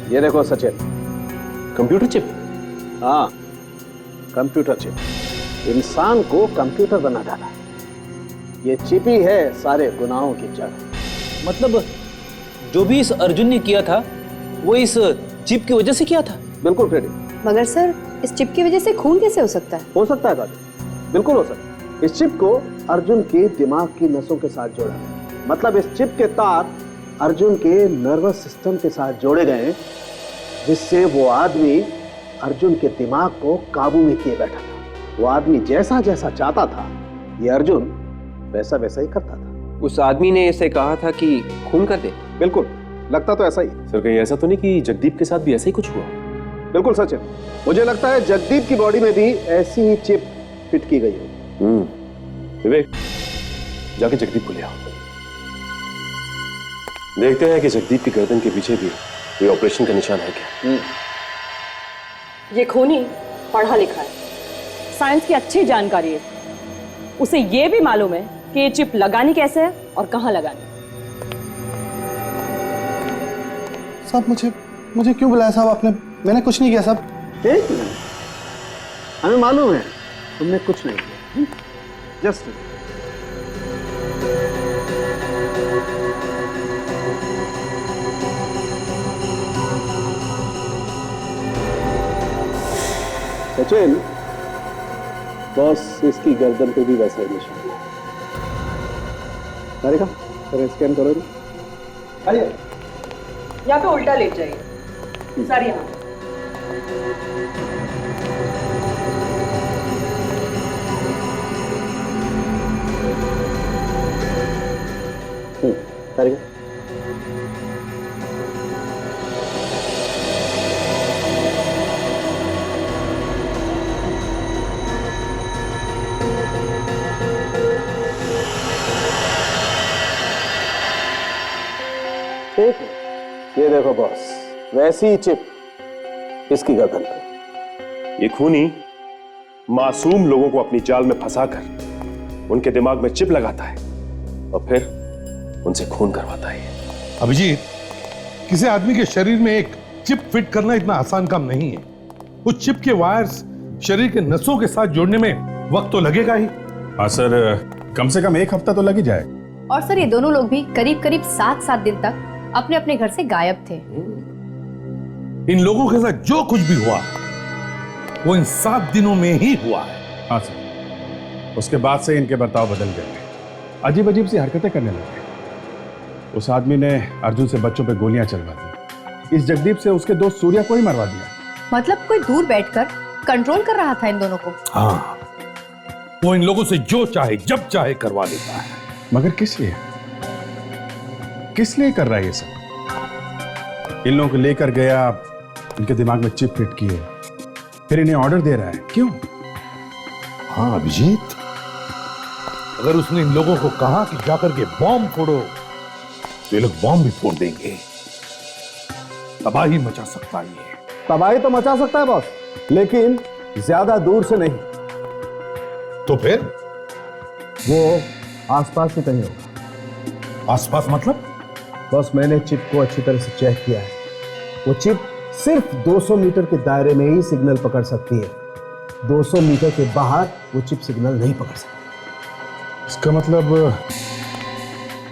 ये देखो सचिन, कंप्यूटर चिप? हाँ, कंप्यूटर चिप। इंसान को कंप्यूटर बना डाला। ये चिप ही है सारे गुनाहों की जड़। मतलब जो भी इस अर्जुन ने किया था वो इस चिप की वजह से किया था? बिल्कुल फ्रेडी। मगर सर, इस चिप की वजह से खून कैसे हो सकता है? हो सकता है काजल, बिल्कुल हो सकता है। इस चिप को अर्जुन के दिमाग की नसों के साथ जोड़ा है। मतलब इस चिप के तार अर्जुन के नर्वस सिस्टम के साथ जोड़े गए, जिससे वो आदमी अर्जुन के दिमाग को काबू में किए बैठा था। वो आदमी जैसा जैसा चाहता था, ये अर्जुन वैसा वैसा ही करता था। उस आदमी ने इसे कहा था कि खून कर दे? बिल्कुल, लगता तो ऐसा ही। सर कहीं ऐसा तो नहीं कि जगदीप के साथ भी ऐसा ही कुछ हुआ? बिल्कुल सच है। मुझे लगता है जगदीप की बॉडी में भी ऐसी ही चिप फिट की गई हो। विवेक, जाके जगदीप को ले आओ। देखते हैं कि जगदीप की गर्दन के पीछे भी कोई ऑपरेशन का निशान है क्या। ये खूनी पढ़ा लिखा है, साइंस की अच्छी जानकारी है। उसे ये भी मालूम है कि ये चिप लगानी कैसे है और कहां लगानी। साहब मुझे क्यों बुलाया साहब आपने? मैंने कुछ नहीं किया साहब। एक मिनट, हमें मालूम है तुमने कुछ नहीं किया। जस्ट सचिन, बॉस इसकी गर्दन पे भी वैसा ही निशान है। तारिका, जरा स्कैन करो। आइए, या तो उल्टा लेट जाइए सर। यहाँ तारिका, ठीक है, ये देखो बॉस, वैसी ही चिप इसकी गर्दन पे। ये खूनी मासूम लोगों को अपनी जाल में फंसाकर उनके दिमाग में चिप लगाता है और फिर उनसे खून करवाता है। अभिजीत, किसी आदमी के शरीर में एक चिप फिट करना इतना आसान काम नहीं है। उस चिप के वायर्स शरीर के नसों के साथ जोड़ने में वक्त तो लगेगा ही। हाँ सर, कम से कम 1 हफ्ता तो लग ही जाए। और सर, ये दोनों लोग भी करीब करीब 7-7 दिन तक अपने अपने घर से गायब थे। इन लोगों के साथ जो कुछ भी हुआ वो इन 7 दिनों में ही हुआ है। हाँ सर, उसके बाद से इनके बर्ताव बदल गए, अजीब अजीब सी हरकतें करने लगे। उस आदमी ने अर्जुन से बच्चों पे गोलियां चलवा दी। इस जगदीप से उसके दोस्त सूर्या को ही मरवा दिया। मतलब कोई दूर बैठकर कंट्रोल कर रहा था इन दोनों को। हाँ, वो इन लोगों से जो चाहे जब चाहे करवा देता है। मगर किस लिए? किस लिए कर रहा है ये सब? इन लोगों को लेकर गया, इनके दिमाग में चिप फिट किए, फिर इन्हें ऑर्डर दे रहा है। क्यों? हाँ अभिजीत, अगर उसने इन लोगों को कहा कि जाकर के बॉम्ब फोड़ो तो ये लोग बॉम्ब भी फोड़ देंगे। तबाही मचा सकता है ये। तबाही तो मचा सकता है बॉस, लेकिन ज्यादा दूर से नहीं। तो फिर वो आसपास ही कहीं होगा। आसपास मतलब? बॉस, मैंने चिप को अच्छी तरह से चेक किया है। वो चिप सिर्फ 200 मीटर के दायरे में ही सिग्नल पकड़ सकती है। 200 मीटर के बाहर वो चिप सिग्नल नहीं पकड़ सकती। इसका मतलब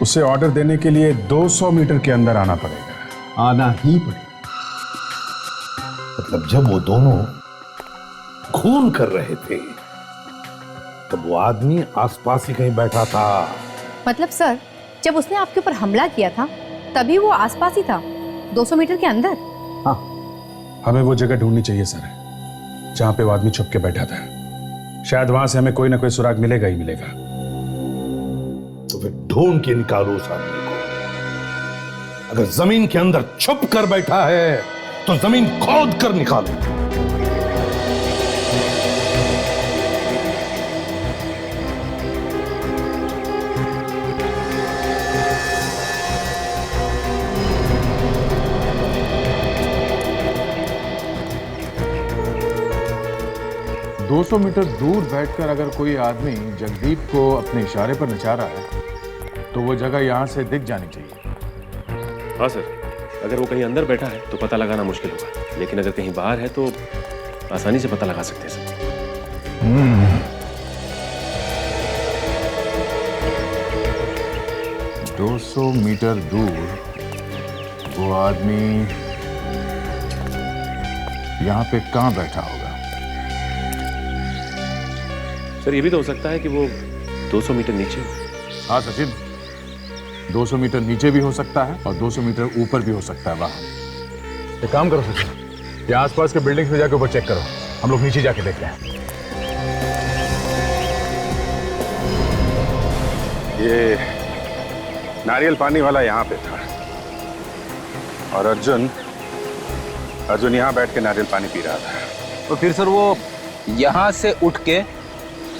उसे ऑर्डर देने के लिए 200 मीटर के अंदर आना पड़ेगा। आना ही पड़ेगा। मतलब जब वो दोनों खून कर रहे थे तब वो आदमी आसपास ही कहीं बैठा था। मतलब सर, जब उसने आपके ऊपर हमला किया था तभी वो आसपास ही था, 200 मीटर के अंदर। हाँ, हमें वो जगह ढूंढनी चाहिए सर, जहां पे वो आदमी छुप के बैठा था। शायद वहां से हमें कोई ना कोई सुराग मिलेगा ही मिलेगा। तो फिर ढूंढ के निकालो उस आदमी को। अगर जमीन के अंदर छुप कर बैठा है तो जमीन खोद कर निकालो। दो 200 मीटर दूर बैठकर अगर कोई आदमी जगदीप को अपने इशारे पर नचा रहा है तो वो जगह यहां से दिख जानी चाहिए। हाँ सर, अगर वो कहीं अंदर बैठा है तो पता लगाना मुश्किल होगा, लेकिन अगर कहीं बाहर है तो आसानी से पता लगा सकते हैं सर। 200 मीटर दूर वो आदमी यहाँ पे कहाँ बैठा होगा? सर ये भी तो हो सकता है कि वो 200 मीटर नीचे हो। हाँ सचिन, 200 मीटर नीचे भी हो सकता है और 200 मीटर ऊपर भी हो सकता है वहां। एक काम करो सचिन, ये आसपास के बिल्डिंग्स में जाके ऊपर चेक करो, हम लोग नीचे जाके देखते हैं। ये नारियल पानी वाला यहाँ पे था और अर्जुन यहाँ बैठ के नारियल पानी पी रहा था। तो फिर सर वो यहाँ से उठ के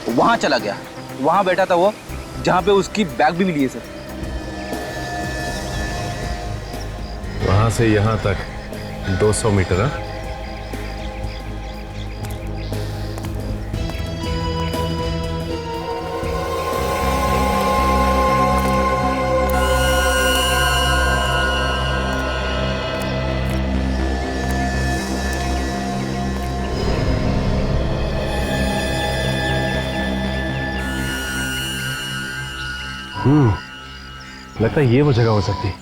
वहां चला गया, वहां बैठा था वो जहां पे उसकी बैग भी मिली है सर। वहां से यहां तक 200 मीटर है। लगता है ये वो जगह हो सकती है।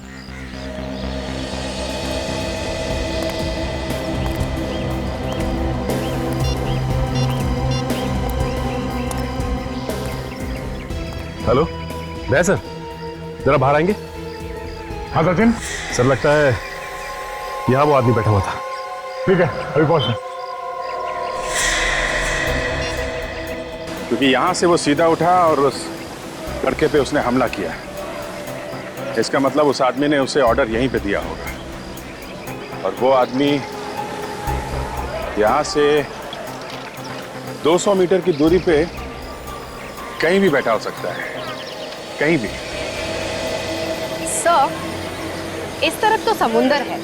हेलो दया सर, जरा बाहर आएंगे? हाँ सचिन। सर लगता है यहाँ वो आदमी बैठा हुआ था। ठीक है, अभी पहुंच। क्योंकि यहाँ से वो सीधा उठा और उस लड़के पे उसने हमला किया। इसका मतलब उस आदमी ने उसे ऑर्डर यहीं पे दिया होगा और वो आदमी यहाँ से 200 मीटर की दूरी पे कहीं भी बैठा हो सकता है, कहीं भी। सर, इस तरफ तो समुंदर है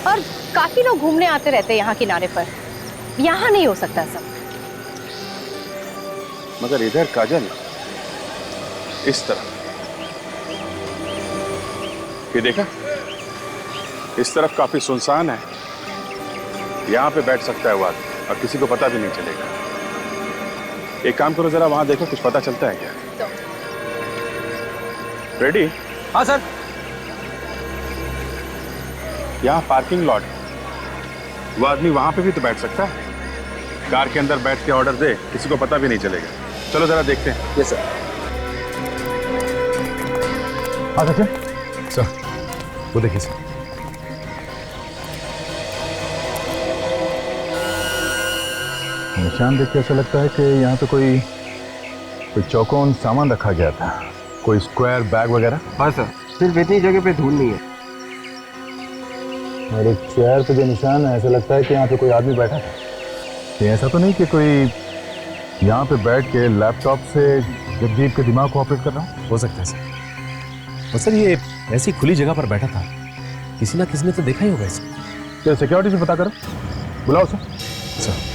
और काफी लोग घूमने आते रहते हैं यहाँ किनारे पर। यहाँ नहीं हो सकता सब। मगर इधर काजल, इस तरफ ये देखा, इस तरफ काफी सुनसान है। यहाँ पे बैठ सकता है वो आदमी और किसी को पता भी नहीं चलेगा। एक काम करो, जरा वहां देखो, कुछ पता चलता है क्या? रेडी? हाँ सर। यहाँ पार्किंग लॉट, वो आदमी वहां पे भी तो बैठ सकता है। कार के अंदर बैठ के ऑर्डर दे, किसी को पता भी नहीं चलेगा। चलो जरा देखते हैं। Yes sir. हाँ सचिन। सर वो देखिए सर, निशान देख के ऐसा लगता है कि यहाँ पे कोई चौकोन सामान रखा गया था, कोई स्क्वायर बैग वगैरह। हाँ सर, सिर्फ इतनी जगह पे धूल नहीं है। और एक चेयर पे जो निशान है, ऐसा लगता है कि यहाँ पे कोई आदमी बैठा था। ये ऐसा तो नहीं कि कोई यहाँ पे बैठ के लैपटॉप से जगदीप के दिमाग को ऑपरेट कर रहा हूँ? हो सकता है सर। और सर ये ऐसी खुली जगह पर बैठा था, किसी ना किसी ने तो देखा ही होगा इसे। क्या सिक्योरिटी से पता करो, बुलाओ सर। सर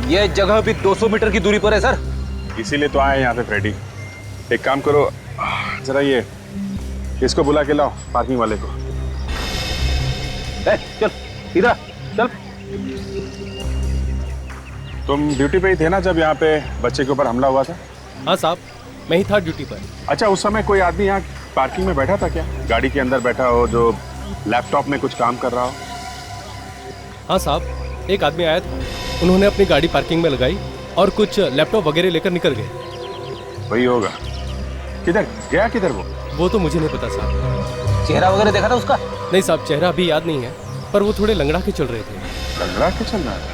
ये जगह भी 200 मीटर की दूरी पर है सर। इसीलिए तो आए यहाँ पे फ्रेडी। एक काम करो, जरा ये इसको बुला के लाओ, पार्किंग वाले को। चल इधर चल। तुम ड्यूटी पे ही थे ना जब यहाँ पे बच्चे के ऊपर हमला हुआ था? हाँ साहब, मैं ही था ड्यूटी पर। अच्छा, उस समय कोई आदमी यहाँ पार्किंग में बैठा था क्या? गाड़ी के अंदर बैठा हो, जो लैपटॉप में कुछ काम कर रहा हो? हाँ साहब, एक आदमी आया था, उन्होंने अपनी गाड़ी पार्किंग में लगाई और कुछ लैपटॉप वगैरह लेकर निकल गए। वही होगा। किधर गया, किधर वो तो मुझे नहीं पता साहब। चेहरा वगैरह देखा था उसका? नहीं साहब, चेहरा अभी याद नहीं है, पर वो थोड़े लंगड़ा के चल रहे थे। लंगड़ा के चल रहा था?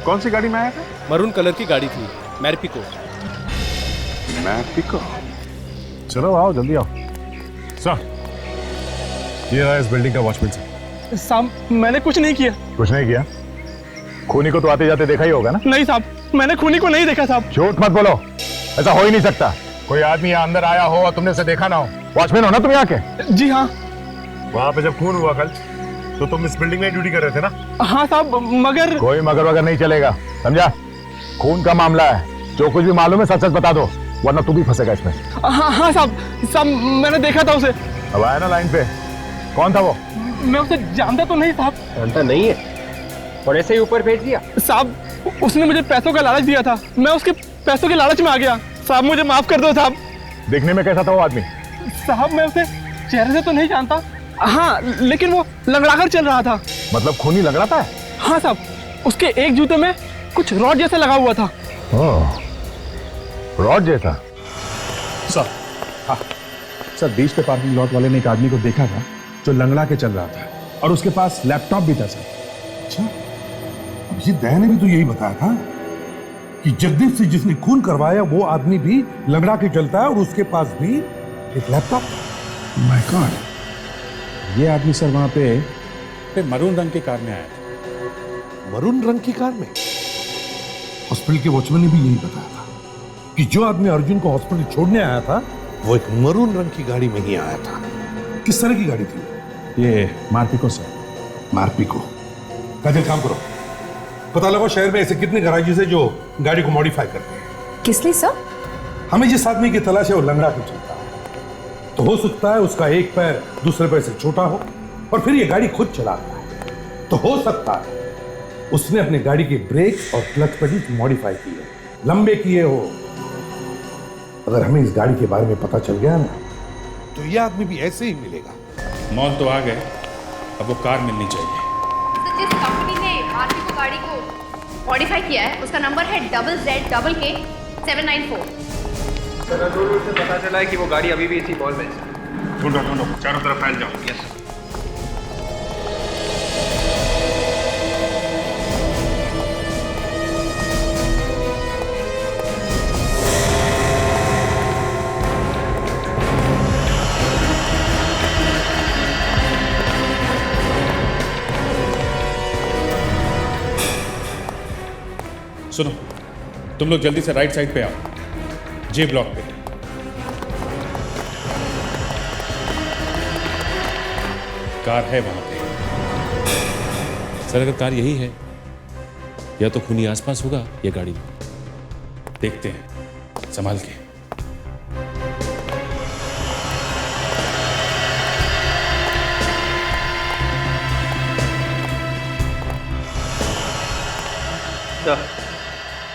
कौन सी गाड़ी में आया था? मरून कलर की गाड़ी थी, मैरपिको। मैरपिको? चलो आओ, जल्दी आओ। सर, ये रहा इस बिल्डिंग का वॉचमैन सर। साहब, मैंने कुछ नहीं किया। कुछ नहीं किया? खूनी को तो आते जाते देखा ही होगा ना? नहीं साहब, मैंने खूनी को नहीं देखा साहब। झूठ मत बोलो, ऐसा हो ही नहीं सकता। कोई आदमी यहाँ अंदर आया हो और तुमने उसे देखा ना हो। वॉचमैन हो ना तुम यहाँ के? जी हाँ। वहां पे जब खून हुआ कल, तो तुम इस बिल्डिंग में ड्यूटी कर रहे थे ना? हाँ साहब, मगर कोई मगर वगर नहीं चलेगा, समझा? खून का मामला है, जो कुछ भी मालूम है सच सच बता दो, वरना तू भी फंसेगा इसमें। हाँ साहब, साहब मैंने देखा था उसे। अब आया ना लाइन पे, कौन था वो? मैं उसे जानता तो नहीं साहब। जानता नहीं है और ऐसे ही ऊपर भेज दिया? साहब उसने मुझे पैसों का लालच दिया था, मैं उसके पैसों के लालच में आ गया। साहब मुझे माफ कर दो साहब। देखने में कैसा था वो आदमी? साहब मैं उसे चेहरे से तो नहीं जानता, हाँ लेकिन वो लंगड़ा कर चल रहा था। मतलब खूनी लंगड़ाता है? हाँ साहब, उसके एक जूते में कुछ रॉड जैसा लगा हुआ था। रॉड जैसा? सर, हाँ सर, बीच पे पार्किंग लॉट वाले ने एक आदमी को देखा था जो लंगड़ा के चल रहा था और उसके पास लैपटॉप भी था सर। अच्छा, अब ये दया ने भी तो यही बताया था कि जगदीप से जिसने खून करवाया वो आदमी भी लंगड़ा के चलता है और उसके पास भी एक लैपटॉप। माय गॉड, ये आदमी सर वहां पे मरून रंग की कार में आया था। मरून रंग की कार में? हॉस्पिटल के वॉचमैन ने भी यही बताया था कि जो आदमी अर्जुन को हॉस्पिटल छोड़ने आया था वो एक मरून रंग की गाड़ी में ही आया था। किस तरह की गाड़ी थी? ये मार्पिको सर। मार्पिको? काजल काम करो, पता लगाओ शहर में ऐसे कितने गैराजेस है जो गाड़ी को मॉडिफाई करते हैं। किस लिए सर? हमें जिस आदमी की तलाश है वो लंगड़ा के चलता है, तो हो सकता है उसका एक पैर दूसरे पैर से छोटा हो और फिर ये गाड़ी खुद चलाता है, तो हो सकता है उसने अपने गाड़ी के ब्रेक और क्लच पेडल मॉडिफाई किए, लंबे किए हो। अगर हमें इस गाड़ी के बारे में पता चल गया ना तो ये आदमी भी ऐसे ही मिलेगा। मॉल तो आ गए, अब वो कार मिलनी चाहिए। जिस कंपनी ने मार्पिको गाड़ी को मॉडिफाई किया है उसका नंबर है ZZK 794। कंट्रोल से पता चला है कि वो गाड़ी अभी भी इसी मॉल में है। ढूंढो ढूंढो, चारों तरफ फैल जाओ। यस। सुनो, तुम लोग जल्दी से राइट साइड पे आओ, जे ब्लॉक पे। कार है वहां पे। सर अगर कार यही है या तो खूनी आसपास होगा या गाड़ी में। देखते हैं, संभाल के।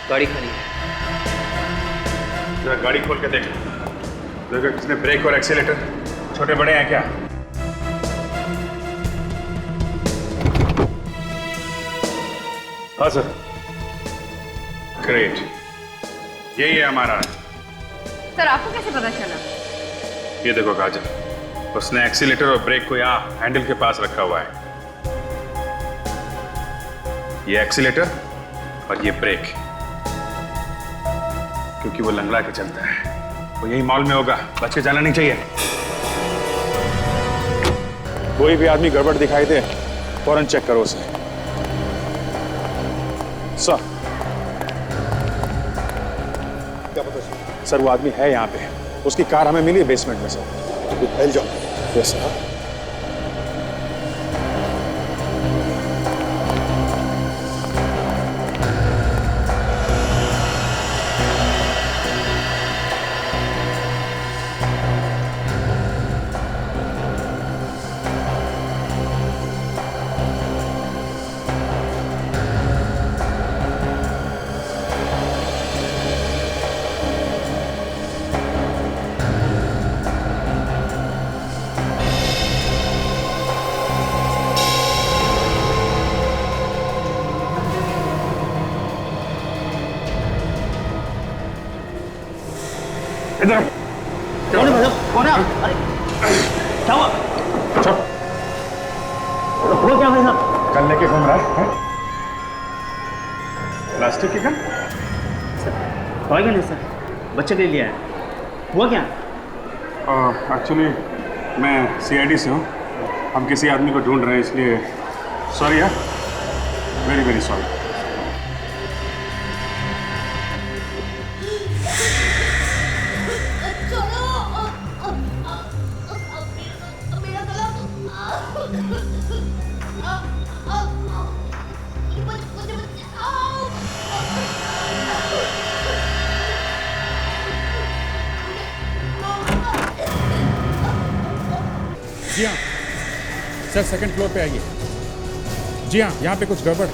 गाड़ी खाली है। जरा गाड़ी खोल के देख, देखो किसने ब्रेक और एक्सीलेटर छोटे बड़े हैं क्या? हाँ सर। ग्रेट, यही है हमारा। सर आपको कैसे पता चला? ये देखो काजल, उसने एक्सीलेटर और ब्रेक को यहाँ हैंडल के पास रखा हुआ है। ये एक्सीलेटर और ये ब्रेक, क्योंकि वो लंगड़ा के चलता है। वो यही मॉल में होगा, बच के जाना नहीं चाहिए। कोई भी आदमी गड़बड़ दिखाई दे फौरन चेक करो उसे। सर, क्या पता सर, वो आदमी है यहाँ पे। उसकी कार हमें मिली है बेसमेंट में सर। फैल जाओ। Yes sir. इधर कौन है भाई? कौन है? अरे क्या हुआ? चुप। वो क्या भाई साहब? गन लेके घूम रहा है? प्लास्टिक की गन? टॉय गन है सर, बच्चे के लिए है। हुआ क्या? एक्चुअली मैं CID से हूँ। हम किसी आदमी को ढूंढ रहे हैं, इसलिए सॉरी यार, वेरी वेरी सॉरी। जी हाँ सर, सेकंड फ्लोर पे आइए। जी हाँ, यहाँ पे कुछ गड़बड़।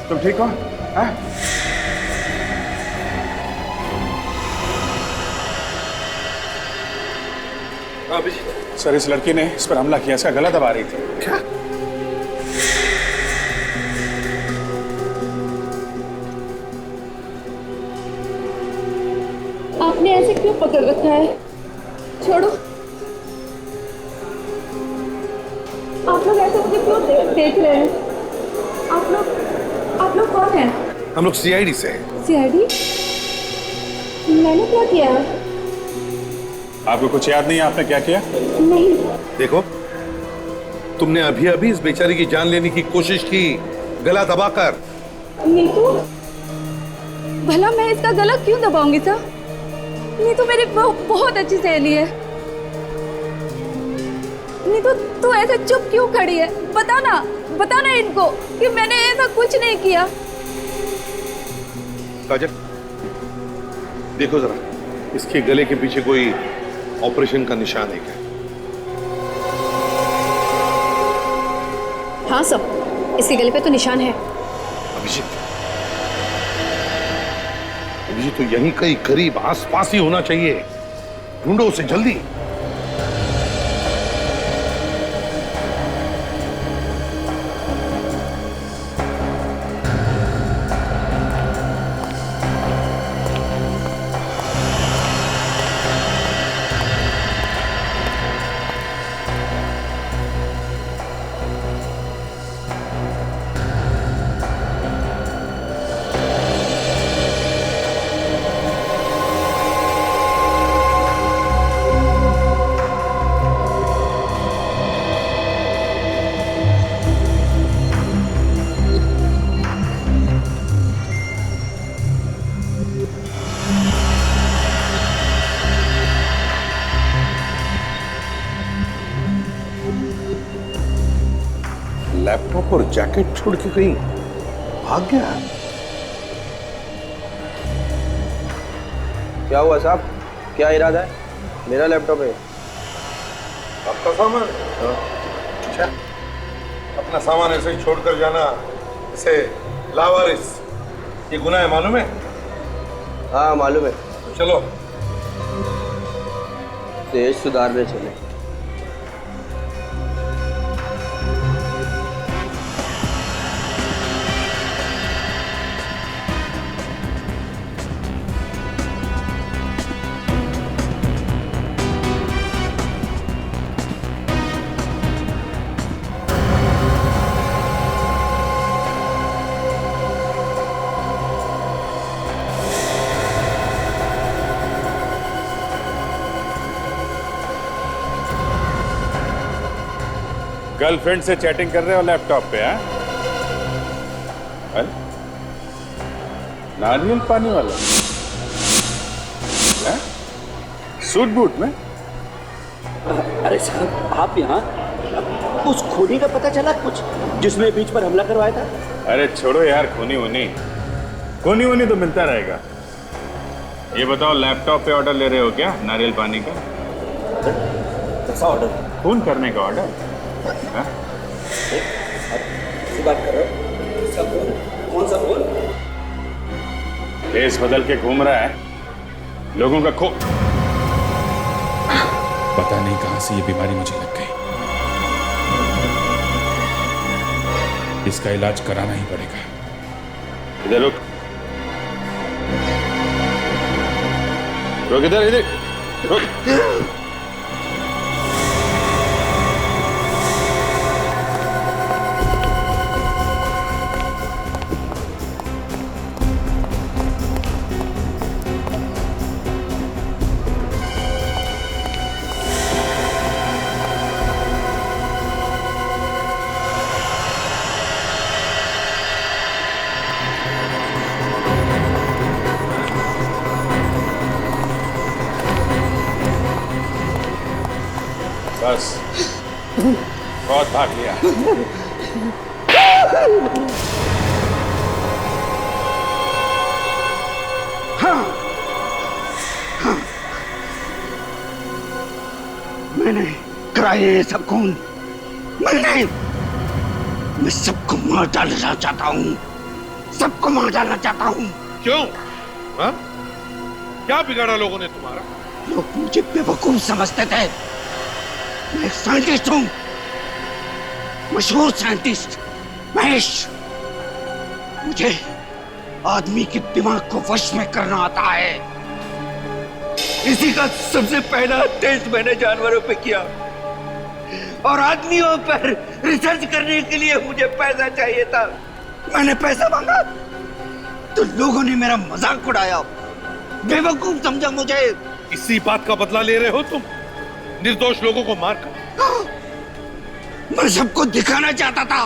तुम ठीक हो? हाँ? सर, इस लड़की ने इस पर हमला किया, इसका गला दबा रही थी। क्या? आपने ऐसे क्यों पकड़ रखा है? छोड़ो। आप लोग ऐसे मुझे क्यों देख रहे हैं? आप लोग कौन हैं? हम लोग सीआईडी से हैं। सीआईडी? मैंने क्या किया? आपको कुछ याद नहीं है आपने क्या किया? नहीं। देखो, तुमने अभी अभी इस बेचारी की जान लेने की कोशिश की, गला दबाकर। नीतू, भला मैं इसका गला क्यों दबाऊंगी सर? नीतू मेरी बहुत अच्छी सहेली है। नीतू, तू ऐसे चुप क्यों खड़ी है? बता ना इनको कि मैंने ऐसा कुछ नहीं किया। काजल, देखो जरा, इसके गले के पीछे कोई ऑपरेशन का निशान है क्या? हाँ सब, इसके गले पे तो निशान है। अभिजीत, अभिजीत तो यहीं कहीं करीब आसपास ही होना चाहिए। ढूंढो उसे जल्दी। लैपटॉप और जैकेट छोड़ के कहीं भाग गया। क्या हुआ साहब? क्या इरादा है? मेरा लैपटॉप है। आपका सामान? अच्छा, अपना सामान ऐसे ही छोड़कर जाना, इसे लावारिस, ये गुनाह है, मालूम है? हाँ मालूम है। तो चलो देश सुधारने चले। गर्लफ्रेंड से चैटिंग कर रहे हो लैपटॉप पे? हैं? नारियल पानी वाला है? सूट बूट में? अरे साहब, आप यहाँ उस खूनी का पता चला कुछ जिसने बीच पर हमला करवाया था? अरे छोड़ो यार, खूनी वूनी तो मिलता रहेगा। ये बताओ, लैपटॉप पे ऑर्डर ले रहे हो क्या नारियल पानी का? कैसा ऑर्डर? खून करने का ऑर्डर? बात कर रहे हो? इसका फोन? कौन सा फोन? केस बदल के घूम रहा है, लोगों का पता नहीं कहां से ये बीमारी मुझे लग गई। इसका इलाज कराना ही पड़ेगा। इधर रुक, इधर रुक। बस बहुत भाग लिया। हाँ, हाँ, मैंने कराए ये सब खून। मैं सबको मार डालना चाहता हूँ, सबको मार डालना चाहता हूँ। क्यों? हाँ? क्या बिगाड़ा लोगों ने तुम्हारा? लोग मुझे बेवकूफ समझते थे। मैं एक साइंटिस्ट हूँ, मशहूर साइंटिस्ट महेश। मुझे आदमी के दिमाग को वश में करना आता है। इसी का सबसे पहला टेस्ट मैंने जानवरों पे किया और आदमियों पर रिसर्च करने के लिए मुझे पैसा चाहिए था। मैंने पैसा मांगा तो लोगों ने मेरा मजाक उड़ाया, बेवकूफ समझा मुझे। इसी बात का बदला ले रहे हो तुम, निर्दोष लोगों को मारकर। मैं सबको दिखाना चाहता था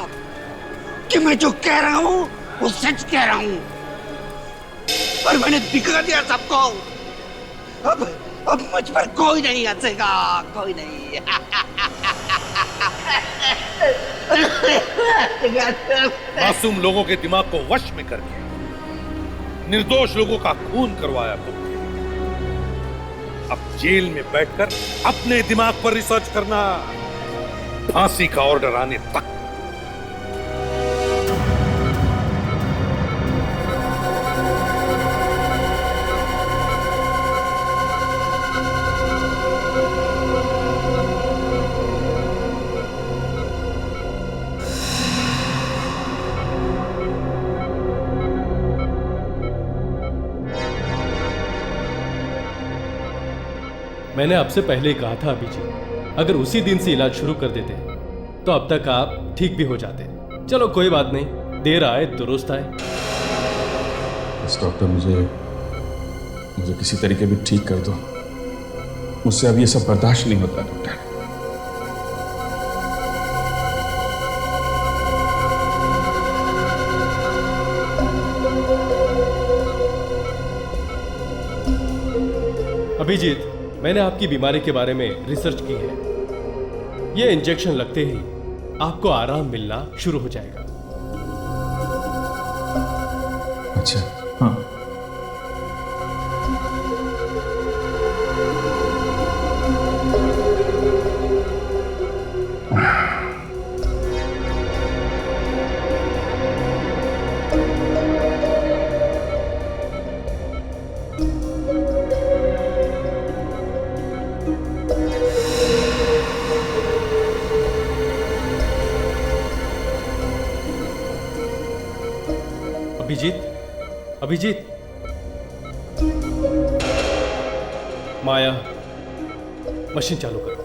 कि मैं जो कह रहा हूँ वो सच कह रहा हूँ, और मैंने दिखा दिया सबको। अब मुझ पर कोई नहीं हंसेगा, कोई नहीं। मासूम लोगों के दिमाग को वश में करके निर्दोष लोगों का खून करवाया तुमने। अब जेल में बैठकर अपने दिमाग पर रिसर्च करना, फांसी का ऑर्डर आने तक। मैंने आपसे पहले ही कहा था अभिजीत, अगर उसी दिन से इलाज शुरू कर देते तो अब तक आप ठीक भी हो जाते। चलो कोई बात नहीं, देर आए दुरुस्त आए। बस डॉक्टर मुझे किसी तरीके भी ठीक कर दो, मुझसे अब ये सब बर्दाश्त नहीं होता डॉक्टर। अभिजीत, मैंने आपकी बीमारी के बारे में रिसर्च की है। ये इंजेक्शन लगते ही आपको आराम मिलना शुरू हो जाएगा। अच्छा, हाँ। अभिजीत, माया, मशीन चालू करो।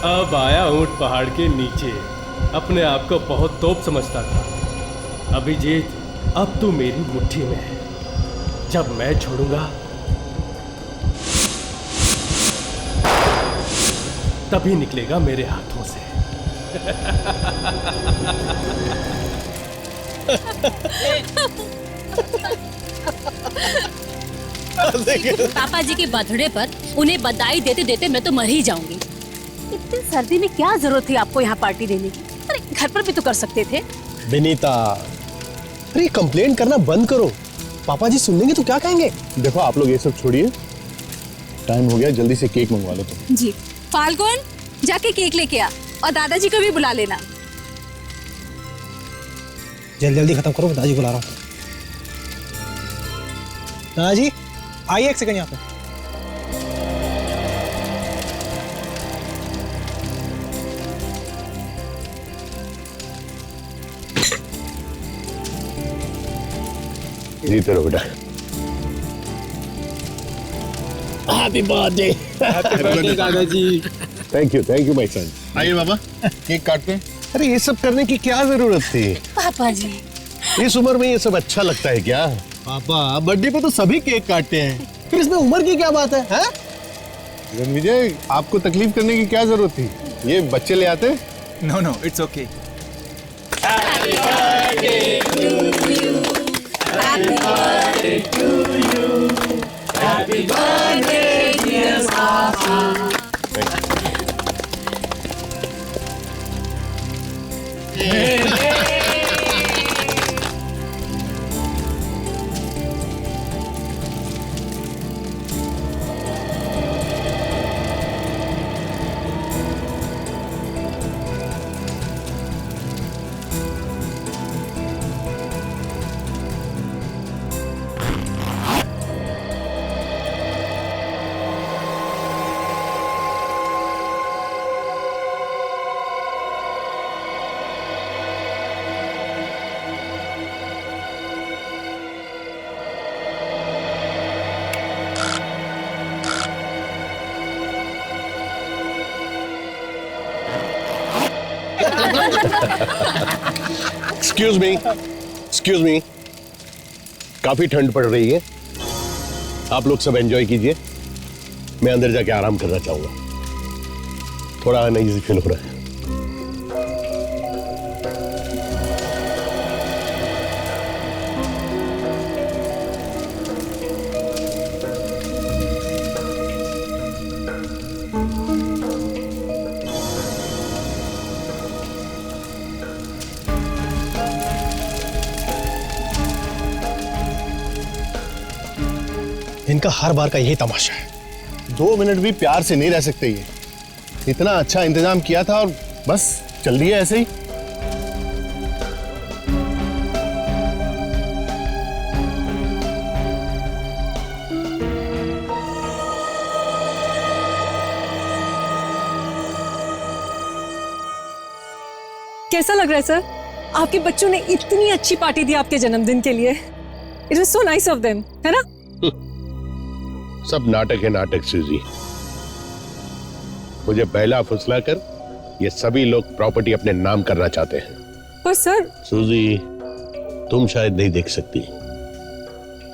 अब आया ऊंट पहाड़ के नीचे। अपने आप को बहुत तोप समझता था। अभिजीत, अब तू मेरी मुट्ठी में है। जब मैं छोड़ूंगा तभी निकलेगा मेरे हाथों से। पापा जी के बर्थडे पर उन्हें बधाई देते देते मैं तो मर ही जाऊंगी। इतनी सर्दी में क्या जरूरत थी आपको यहाँ पार्टी देने की? अरे घर पर भी तो कर सकते थे। विनीता, अरे कंप्लेंट करना बंद करो। पापा जी सुन लेंगे तो क्या कहेंगे? देखो आप लोग ये सब छोड़िए, टाइम हो गया, जल्दी से केक मंगवा लो तुम। जी फाल्गुन, जाके केक लेके आ और दादाजी को भी बुला लेना। जल्दी जल्दी खत्म करो, दादाजी बुला रहा हूँ। दादाजी आइए एक सेकंड यहाँ पे। जीते रहो बेटा। हैप्पी बर्थडे दादाजी। Thank you my son. आइए बाबा, केक काटते हैं। अरे ये सब करने की क्या जरूरत थी? पापा जी, इस उम्र में ये सब अच्छा लगता है क्या? पापा, बर्थडे पे तो सभी केक काटते हैं, फिर इसमें उम्र की क्या बात है? रणविजय, आपको तकलीफ करने की क्या जरूरत थी? ये बच्चे ले आते। No, it's okay. Excuse me, काफी ठंड पड़ रही है, आप लोग सब एंजॉय कीजिए, मैं अंदर जाके आराम करना चाहूंगा, थोड़ा अनईजी फील हो रहा है। इनका हर बार का यही तमाशा है। 2 मिनट भी प्यार से नहीं रह सकते ये। इतना अच्छा इंतजाम किया था और बस चल दिया ऐसे ही। कैसा लग रहा है सर? आपके बच्चों ने इतनी अच्छी पार्टी दी आपके जन्मदिन के लिए। It was so nice of them, है ना? सब नाटक है नाटक सूजी। मुझे पहला फुसला कर ये सभी लोग प्रॉपर्टी अपने नाम करना चाहते हैं। पर सर सूजी, तुम शायद नहीं देख सकती,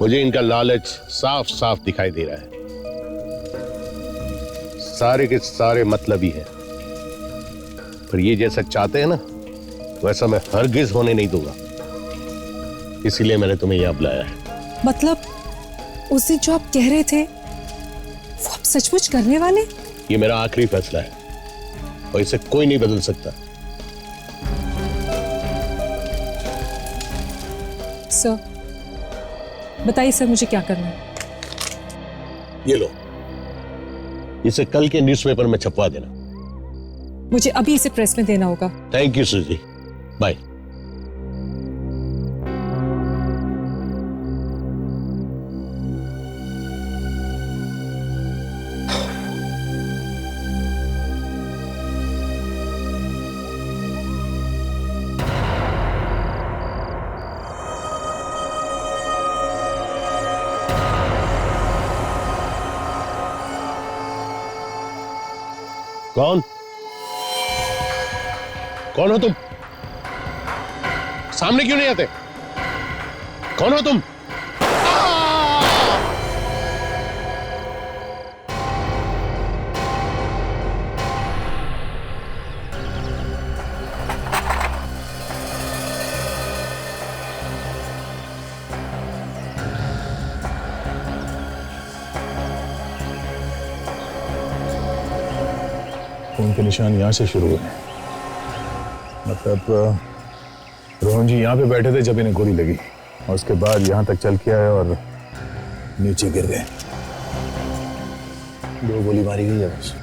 मुझे इनका लालच साफ साफ दिखाई दे रहा है। सारे के सारे मतलबी हैं, पर ये जैसा चाहते हैं ना वैसा मैं हरगिज होने नहीं दूंगा, इसीलिए मैंने तुम्हें यहां बुलाया है। मतलब उस दिन जो आप कह रहे थे वो आप सचमुच करने वाले? ये मेरा आखिरी फैसला है और इसे कोई नहीं बदल सकता। सर बताइए सर, मुझे क्या करना है? ये लो, इसे कल के न्यूज़पेपर में छपवा देना। मुझे अभी इसे प्रेस में देना होगा। थैंक यू सूजी, बाय। कौन कौन हो तुम? सामने क्यों नहीं आते? कौन हो तुम? खून के निशान यहाँ से शुरू हुए। मतलब रोहन जी यहाँ पे बैठे थे जब इन्हें गोली लगी और उसके बाद यहाँ तक चल के आए और नीचे गिर गए। 2 गोली मारी गई है बस।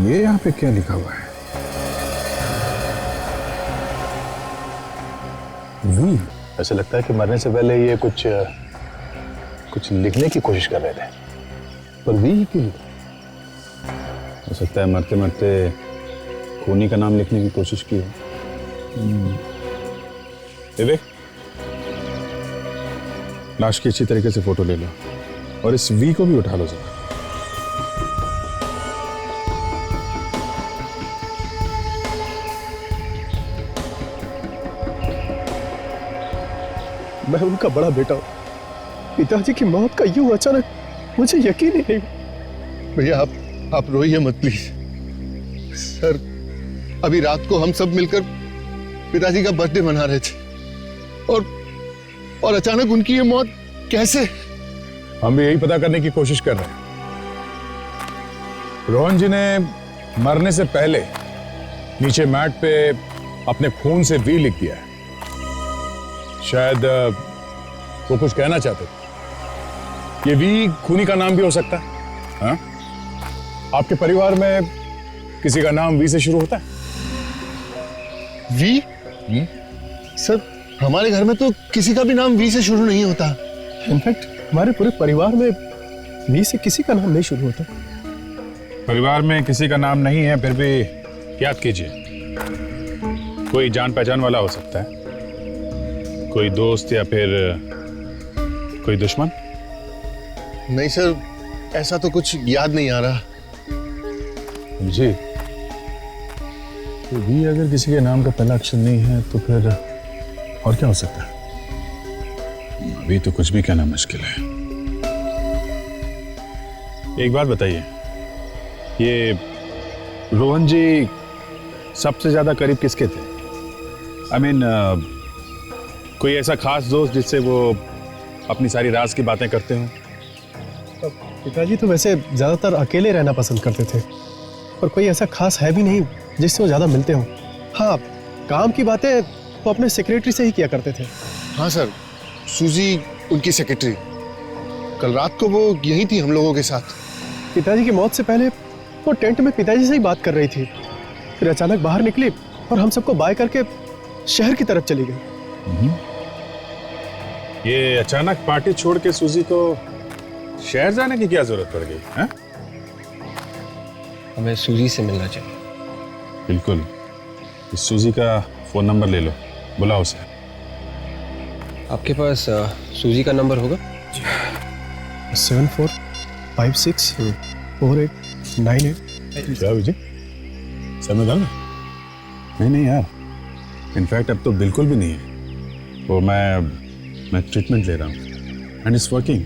ये यहाँ पे क्या लिखा हुआ है? वी। ऐसे लगता है कि मरने से पहले ये कुछ लिखने की कोशिश कर रहे थे, पर वी ही क्यों? हो सकता है मरते मरते खूनी का नाम लिखने की कोशिश की हो। विवेक, लाश की अच्छी तरीके से फोटो ले लो और इस वी को भी उठा लो जरा। मैं उनका बड़ा बेटा हूं। पिताजी की मौत का यूं अचानक मुझे यकीन ही नहीं। भैया आप रोइए मत प्लीज। सर, अभी रात को हम सब मिलकर पिताजी का बर्थडे मना रहे थे और अचानक उनकी ये मौत कैसे? हम भी यही पता करने की कोशिश कर रहे हैं। रोहन जी ने मरने से पहले नीचे मैट पे अपने खून से वी लिख दिया है। शायद वो कुछ कहना चाहते थे। ये वी खूनी का नाम भी हो सकता है। हाँ? आपके परिवार में किसी का नाम वी से शुरू होता है? वी? सर, हमारे घर में तो किसी का भी नाम वी से शुरू नहीं होता। इनफैक्ट हमारे पूरे परिवार में वी से किसी का नाम नहीं शुरू होता। परिवार में किसी का नाम नहीं है, फिर भी याद कीजिए, कोई जान पहचान वाला हो सकता है, कोई दोस्त या फिर कोई दुश्मन। नहीं सर, ऐसा तो कुछ याद नहीं आ रहा। जी, तो भी अगर किसी के नाम का पहला अक्षर नहीं है तो फिर और क्या हो सकता है? अभी तो कुछ भी कहना मुश्किल है। एक बात बताइए, ये रोहन जी सबसे ज्यादा करीब किसके थे? आई मीन, कोई ऐसा खास दोस्त जिससे वो अपनी सारी राज की बातें करते हो? पिताजी तो वैसे ज्यादातर अकेले रहना पसंद करते थे और कोई ऐसा खास है भी नहीं जिससे वो ज्यादा मिलते हो। हाँ, काम की बातें वो अपने सेक्रेटरी से ही किया करते थे। हाँ सर, सूजी उनकी सेक्रेटरी। कल रात को वो यही थी हम लोगों के साथ। पिताजी की मौत से पहले वो टेंट में पिताजी से ही बात कर रही थी, फिर अचानक बाहर निकली और हम सबको बाय करके शहर की तरफ चली गई। ये अचानक पार्टी छोड़ के सूजी को शहर जाने की क्या जरूरत पड़ गई है? हमें सूजी से मिलना चाहिए। बिल्कुल, इस सूजी का फोन नंबर ले लो, बुलाओ उसे। आपके पास सूजी का नंबर होगा? 74564898। क्या विजय, समय डालना? नहीं यार, इनफैक्ट अब तो बिल्कुल भी नहीं है। वो मैं ट्रीटमेंट ले रहा हूँ एंड इट्स वर्किंग।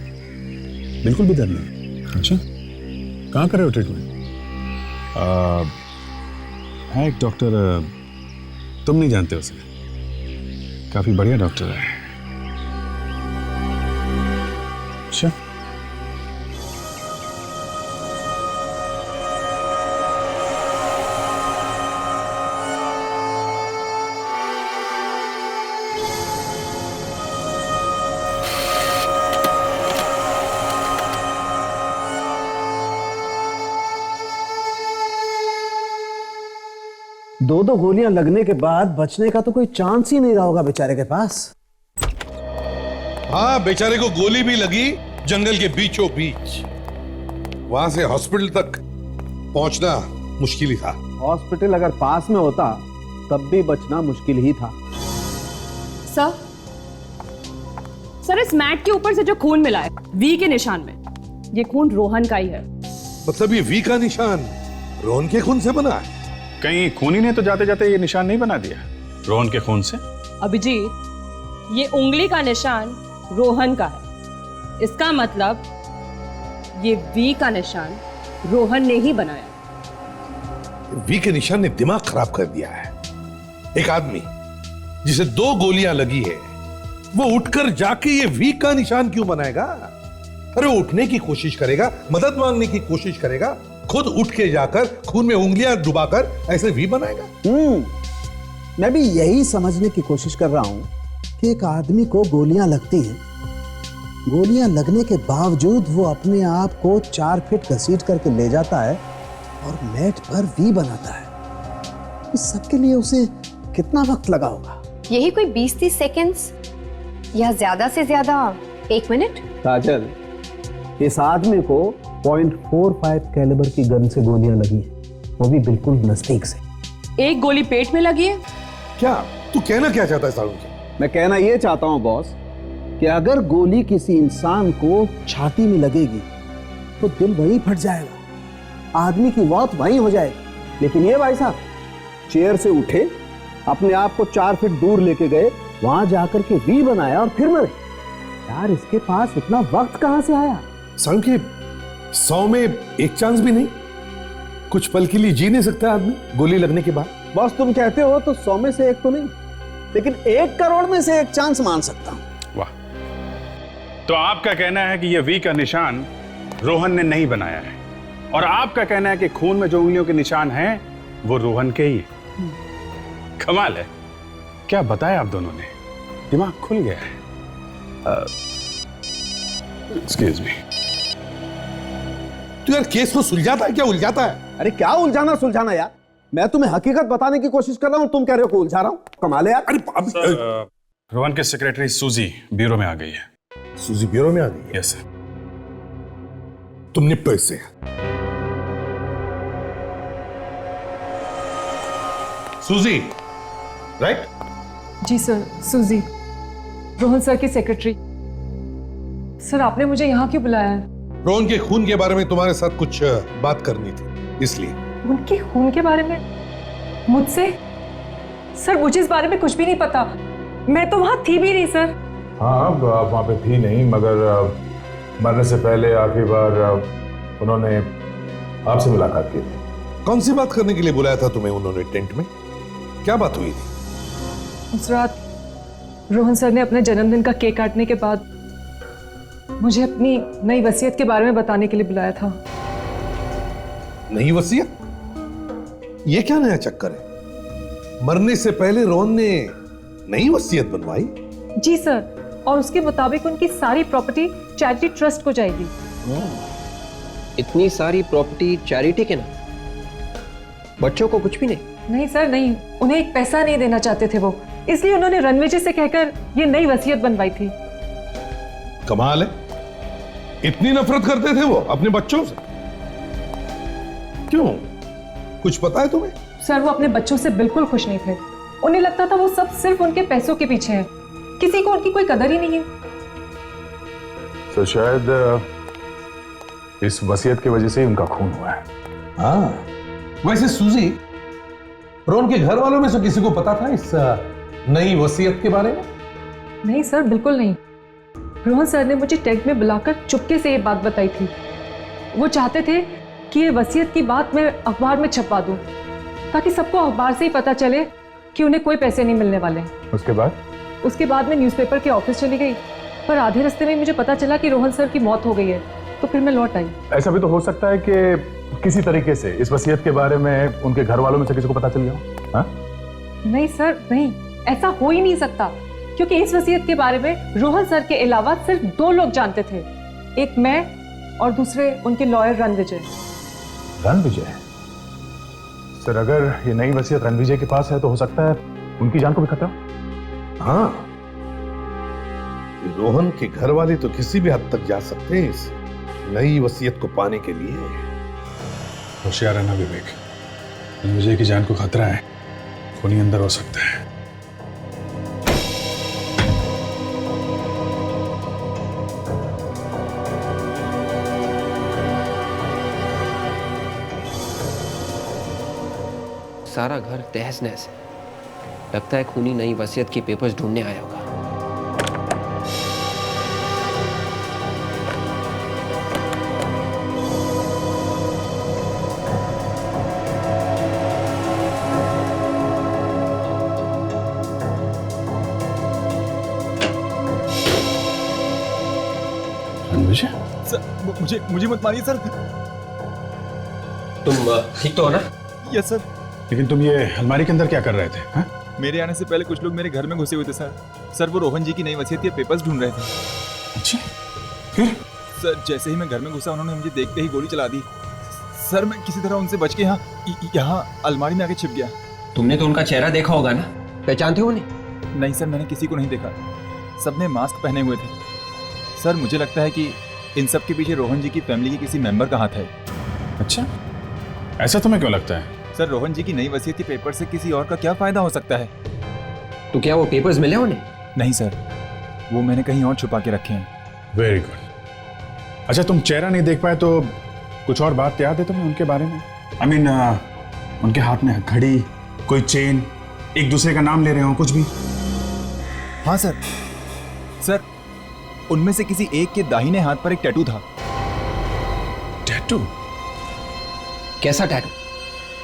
बिल्कुल भी दर्द नहीं। अच्छा, कहाँ कर रहे हो ट्रीटमेंट? है एक डॉक्टर, तुम नहीं जानते उसे, काफी बढ़िया डॉक्टर है। अच्छा, दो गोलियां लगने के बाद बचने का तो कोई चांस ही नहीं रहा होगा बेचारे के पास। हाँ, बेचारे को गोली भी लगी जंगल के बीचों बीच। वहां से हॉस्पिटल तक पहुंचना मुश्किल ही था। हॉस्पिटल अगर पास में होता तब भी बचना मुश्किल ही था। सर, इस मैट के ऊपर से जो खून मिला है वी के निशान में, ये खून रोहन का ही है। मतलब ये वी का निशान रोहन के खून से बना है? कहीं खूनी ने तो जाते जाते ये निशान नहीं बना दिया रोहन के खून से? अभिजीत, ये उंगली का निशान रोहन का है। इसका मतलब ये वी का निशान रोहन ने ही बनाया। वी के निशान ने दिमाग खराब कर दिया है। एक आदमी जिसे 2 गोलियां लगी है, वो उठकर जाके ये वी का निशान क्यों बनाएगा? अरे उठने की कोशिश करेगा, मदद मांगने की कोशिश करेगा, खुद उठ के जाकर खून में उंगलियां डुबाकर ऐसे वी बनाएगा। मैं भी यही समझने की कोशिश कर रहा हूं कि एक आदमी को गोलियां लगती हैं, गोलियां लगने के बावजूद वो अपने आप को 4 फीट घसीट करके ले जाता है और मैट पर वी बनाता है। इस सब के लिए उसे कितना वक्त लगा होगा? यही कोई 20-30 सेकेंड्स या ज्यादा से ज्यादा 1 मिनट। काजल, इस आदमी को .45 कैलिबर की गन से गोलियां लगी है, वो भी बिल्कुल नजदीक से। एक गोली पेट में लगी है। क्या तू कहना क्या चाहता है सारुण? मैं कहना ये चाहता हूं बॉस कि अगर गोली किसी इंसान को छाती में लगेगी तो दिल वहीं फट जाएगा, आदमी की मौत वहीं हो जाएगी। लेकिन ये भाई साहब चेयर से उठे, अपने आप को 4 फीट दूर लेके गए, वहां जाकर के वी बनाया और फिर मरे। यार इसके पास इतना वक्त कहां से आया? संकेत 100 में 1 चांस भी नहीं? कुछ पल के लिए जी नहीं सकता आदमी गोली लगने के बाद? बॉस तुम कहते हो तो 100 में से 1 तो नहीं, लेकिन 1 करोड़ में से 1 चांस मान सकता हूं। वाह, तो आपका कहना है कि यह वी का निशान रोहन ने नहीं बनाया है, और आपका कहना है कि खून में जो उंगलियों के निशान हैं वो रोहन के ही। कमाल है, क्या बताया आप दोनों ने, दिमाग खुल गया है। Excuse me. तू यार केस को सुलझाता है क्या उलझाता है? अरे क्या उलझाना सुलझाना यार, मैं तुम्हें हकीकत बताने की कोशिश कर रहा हूं, तुम कह रहे हो कि उलझा रहा हूं। कमाल है यार। अरे रोहन की सेक्रेटरी सूजी ब्यूरो में आ गई है। सूजी ब्यूरो में आ गई? Yes sir. तुम निपटो इससे। सूजी, राइट? जी सर, सूजी, रोहन सर की सेक्रेटरी। सर आपने मुझे यहाँ क्यों बुलाया है? रोहन के खून के बारे में तुम्हारे साथ कुछ बात करनी थी, इसलिए। उनके खून के बारे में मुझसे? सर मुझे इस बारे में कुछ भी नहीं पता, मैं तो वहां थी भी नहीं सर। हाँ, आप वहां पे थी नहीं, मगर मरने से पहले आखिरी बार उन्होंने आपसे मुलाकात की थी। कौन सी बात करने के लिए बुलाया था तुम्हें उन्होंने टेंट में? क्या बात हुई थी? उस रात रोहन सर ने अपने जन्मदिन का केक काटने के बाद मुझे अपनी नई वसीयत के बारे में बताने के लिए बुलाया था। नई वसीयत? ये क्या नया चक्कर है? मरने से पहले रोहन ने नई वसीयत बनवाई? जी सर, और उसके मुताबिक उनकी सारी प्रॉपर्टी चैरिटी ट्रस्ट को जाएगी। इतनी सारी प्रॉपर्टी चैरिटी के ना? बच्चों को कुछ भी नहीं? नहीं सर नहीं, उन्हें एक पैसा नहीं देना चाहते थे वो, इसलिए उन्होंने रणवीर जी से कहकर ये नई वसीयत बनवाई थी। कमाल है, इतनी नफरत करते थे वो अपने बच्चों से? क्यों, कुछ पता है तुम्हें? सर वो अपने बच्चों से बिल्कुल खुश नहीं थे, उन्हें लगता था वो सब सिर्फ उनके पैसों के पीछे हैं, किसी को उनकी कोई कदर ही नहीं है। तो शायद इस वसीयत की वजह से ही उनका खून हुआ है। हाँ, वैसे सूजी, रोहन के घर वालों में से किसी को पता था इस नई वसीयत के बारे में? नहीं सर, बिल्कुल नहीं। रोहन सर ने मुझे टेंट में बुलाकर चुपके से ये बात बताई थी। वो चाहते थे कि ये वसीयत की बात मैं अखबार में छपवा दूं, ताकि सबको अखबार से ही पता चले कि उन्हें कोई पैसे नहीं मिलने वाले। उसके बाद मैं न्यूज़पेपर के ऑफिस चली गई, पर आधे रास्ते में मुझे पता चला कि रोहन सर की मौत हो गई है, तो फिर मैं लौट आई। ऐसा भी तो हो सकता है कि किसी तरीके से इस वसीयत के बारे में उनके घर वालों में से किसी को पता चल गया हो। हाँ? नहीं सर नहीं, ऐसा हो ही नहीं सकता, क्योंकि इस वसीयत के बारे में रोहन सर के अलावा सिर्फ 2 लोग जानते थे, एक मैं और दूसरे उनके लॉयर रणविजय। रणविजय? सर अगर ये नई वसीयत रणविजय के पास है तो हो सकता है उनकी जान को भी खतरा। हाँ, रोहन के घर वाले तो किसी भी हद तक जा सकते हैं इस नई वसीयत को पाने के लिए। होशियार रहना विवेक, रणविजय की जान को खतरा है, खूनी अंदर हो सकता है। सारा घर तहस नहस है, लगता है खूनी नई वसीयत के पेपर्स ढूंढने आया होगा। सर मुझे मत मारिए सर। तुम ठीक तो हो ना? Yes sir. लेकिन तुम ये अलमारी के अंदर क्या कर रहे थे? हा? मेरे आने से पहले कुछ लोग मेरे घर में घुसे हुए थे सर। सर वो रोहन जी की नई वसीयत के पेपर्स ढूंढ रहे थे। अच्छा, फिर? सर जैसे ही मैं घर में घुसा उन्होंने मुझे देखते ही गोली चला दी। सर मैं किसी तरह उनसे बच के यहाँ अलमारी में आके छिप गया। तुमने तो उनका चेहरा देखा होगा ना, पहचानते हो उन्हें? नहीं सर, मैंने किसी को नहीं देखा, सबने मास्क पहने हुए थे। सर मुझे लगता है कि इन सब के पीछे रोहन जी की फैमिली के किसी मेंबर का हाथ है। अच्छा, ऐसा तुम्हें क्यों लगता है? सर रोहन जी की नई वसीयत के पेपर से किसी और का क्या फायदा हो सकता है? तो क्या वो पेपर्स मिले उन्हें? नहीं सर, वो मैंने कहीं और छुपा के रखे हैं। Very good. अच्छा, तुम चेहरा नहीं देख पाए तो कुछ और बात याद है तुम्हें उनके बारे में? आई मीन उनके हाथ में घड़ी, कोई चेन, एक दूसरे का नाम ले रहे हो, कुछ भी? हाँ सर, उनमें से किसी एक के दाहिने हाथ पर एक टैटू था। टैटू? कैसा टैटू?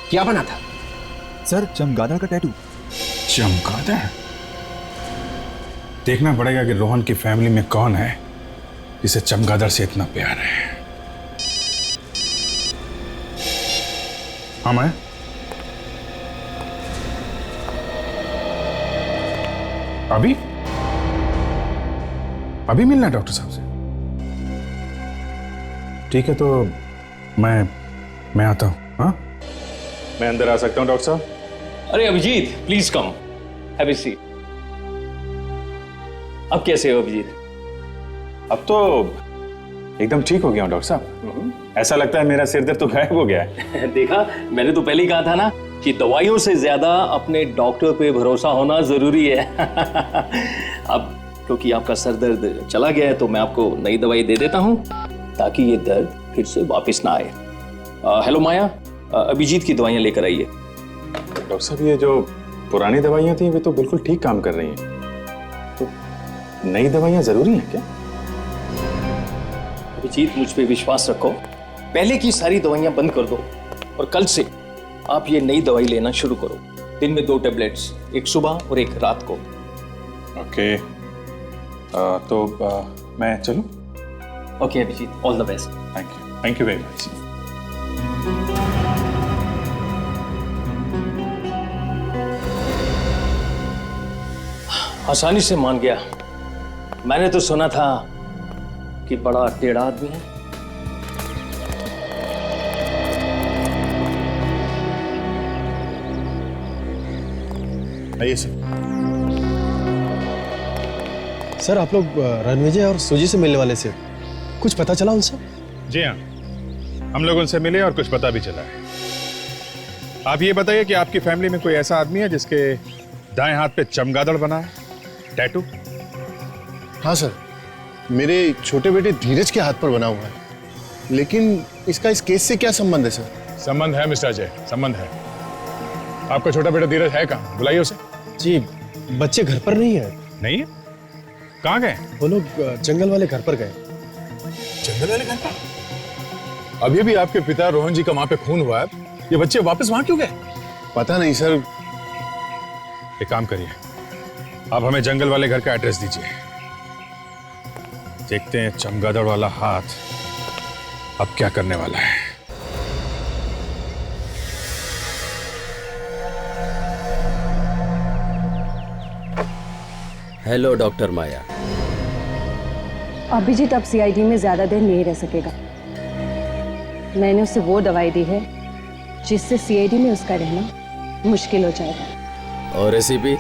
क्या बना था? सर, चमगादड़ का टैटू। चमगादड़? देखना पड़ेगा कि रोहन की फैमिली में कौन है जिसे चमगादड़ से इतना प्यार है। हाँ, मैं अभी मिलना है डॉक्टर साहब से? ठीक है, तो मैं आता हूं। हाँ, मैं अंदर आ सकता हूं डॉक्टर साहब? अरे Abhijeet, please come, have a seat. अब कैसे हो अभिजीत? अब तो एकदम ठीक हो गया हूं डॉक्टर साहब। ऐसा लगता है मेरा सिर दर्द तो गायब हो गया है। देखा, मैंने तो पहले ही कहा था ना कि दवाइयों से ज्यादा अपने डॉक्टर पे भरोसा होना जरूरी है। अब क्योंकि आपका सर दर्द चला गया है तो मैं आपको नई दवाई दे देता हूं ताकि ये दर्द फिर से वापस ना आए। हेलो माया, अभिजीत की दवाइयां लेकर आइए। डॉक्टर साहब, ये जो पुरानी दवाइयां थी वे तो बिल्कुल ठीक काम कर रही हैं, तो नई दवाइयां जरूरी हैं क्या? अभिजीत, मुझ पे विश्वास रखो, पहले की सारी दवाइयां बंद कर दो और कल से आप ये नई दवाई लेना शुरू करो। दिन में 2 टैबलेट्स, एक सुबह और एक रात को। ओके, तो मैं चलूं? Okay Abhijeet, all the best. Thank you very much. आसानी से मान गया। मैंने तो सुना था कि बड़ा टेढ़ा आदमी है। आइए सर। सर, आप लोग रणविजय और सुजी से मिलने वाले थे, कुछ पता चला उनसे? जी हाँ, हम लोग उनसे मिले और कुछ पता भी चला है। आप ये बताइए कि आपकी फैमिली में कोई ऐसा आदमी है जिसके दाएं हाथ पे चमगादड़ बना है, टैटू? हाँ सर, मेरे छोटे बेटे धीरज के हाथ पर बना हुआ है, लेकिन इसका इस केस से क्या संबंध है सर? संबंध है मिस्टर अजय, संबंध है। आपका छोटा बेटा धीरज है कहाँ? बुलाइए उसे। जी, बच्चे घर पर नहीं है। नहीं है? कहाँ गए? वो लोग जंगल वाले घर पर गए। जंगल वाले घर पर? अभी भी आपके पिता रोहन जी का वहां पे खून हुआ है, ये बच्चे वापस वहां क्यों गए? पता नहीं सर। एक काम करिए, आप हमें जंगल वाले घर का एड्रेस दीजिए, देखते हैं चमगादड़ वाला हाथ अब क्या करने वाला है। हेलो डॉक्टर माया। अभिजीत अब सीआईडी में ज्यादा देर नहीं रह सकेगा। मैंने उसे वो दवाई दी है जिससे सीआईडी में उसका रहना मुश्किल हो जाएगा। और एसीपी?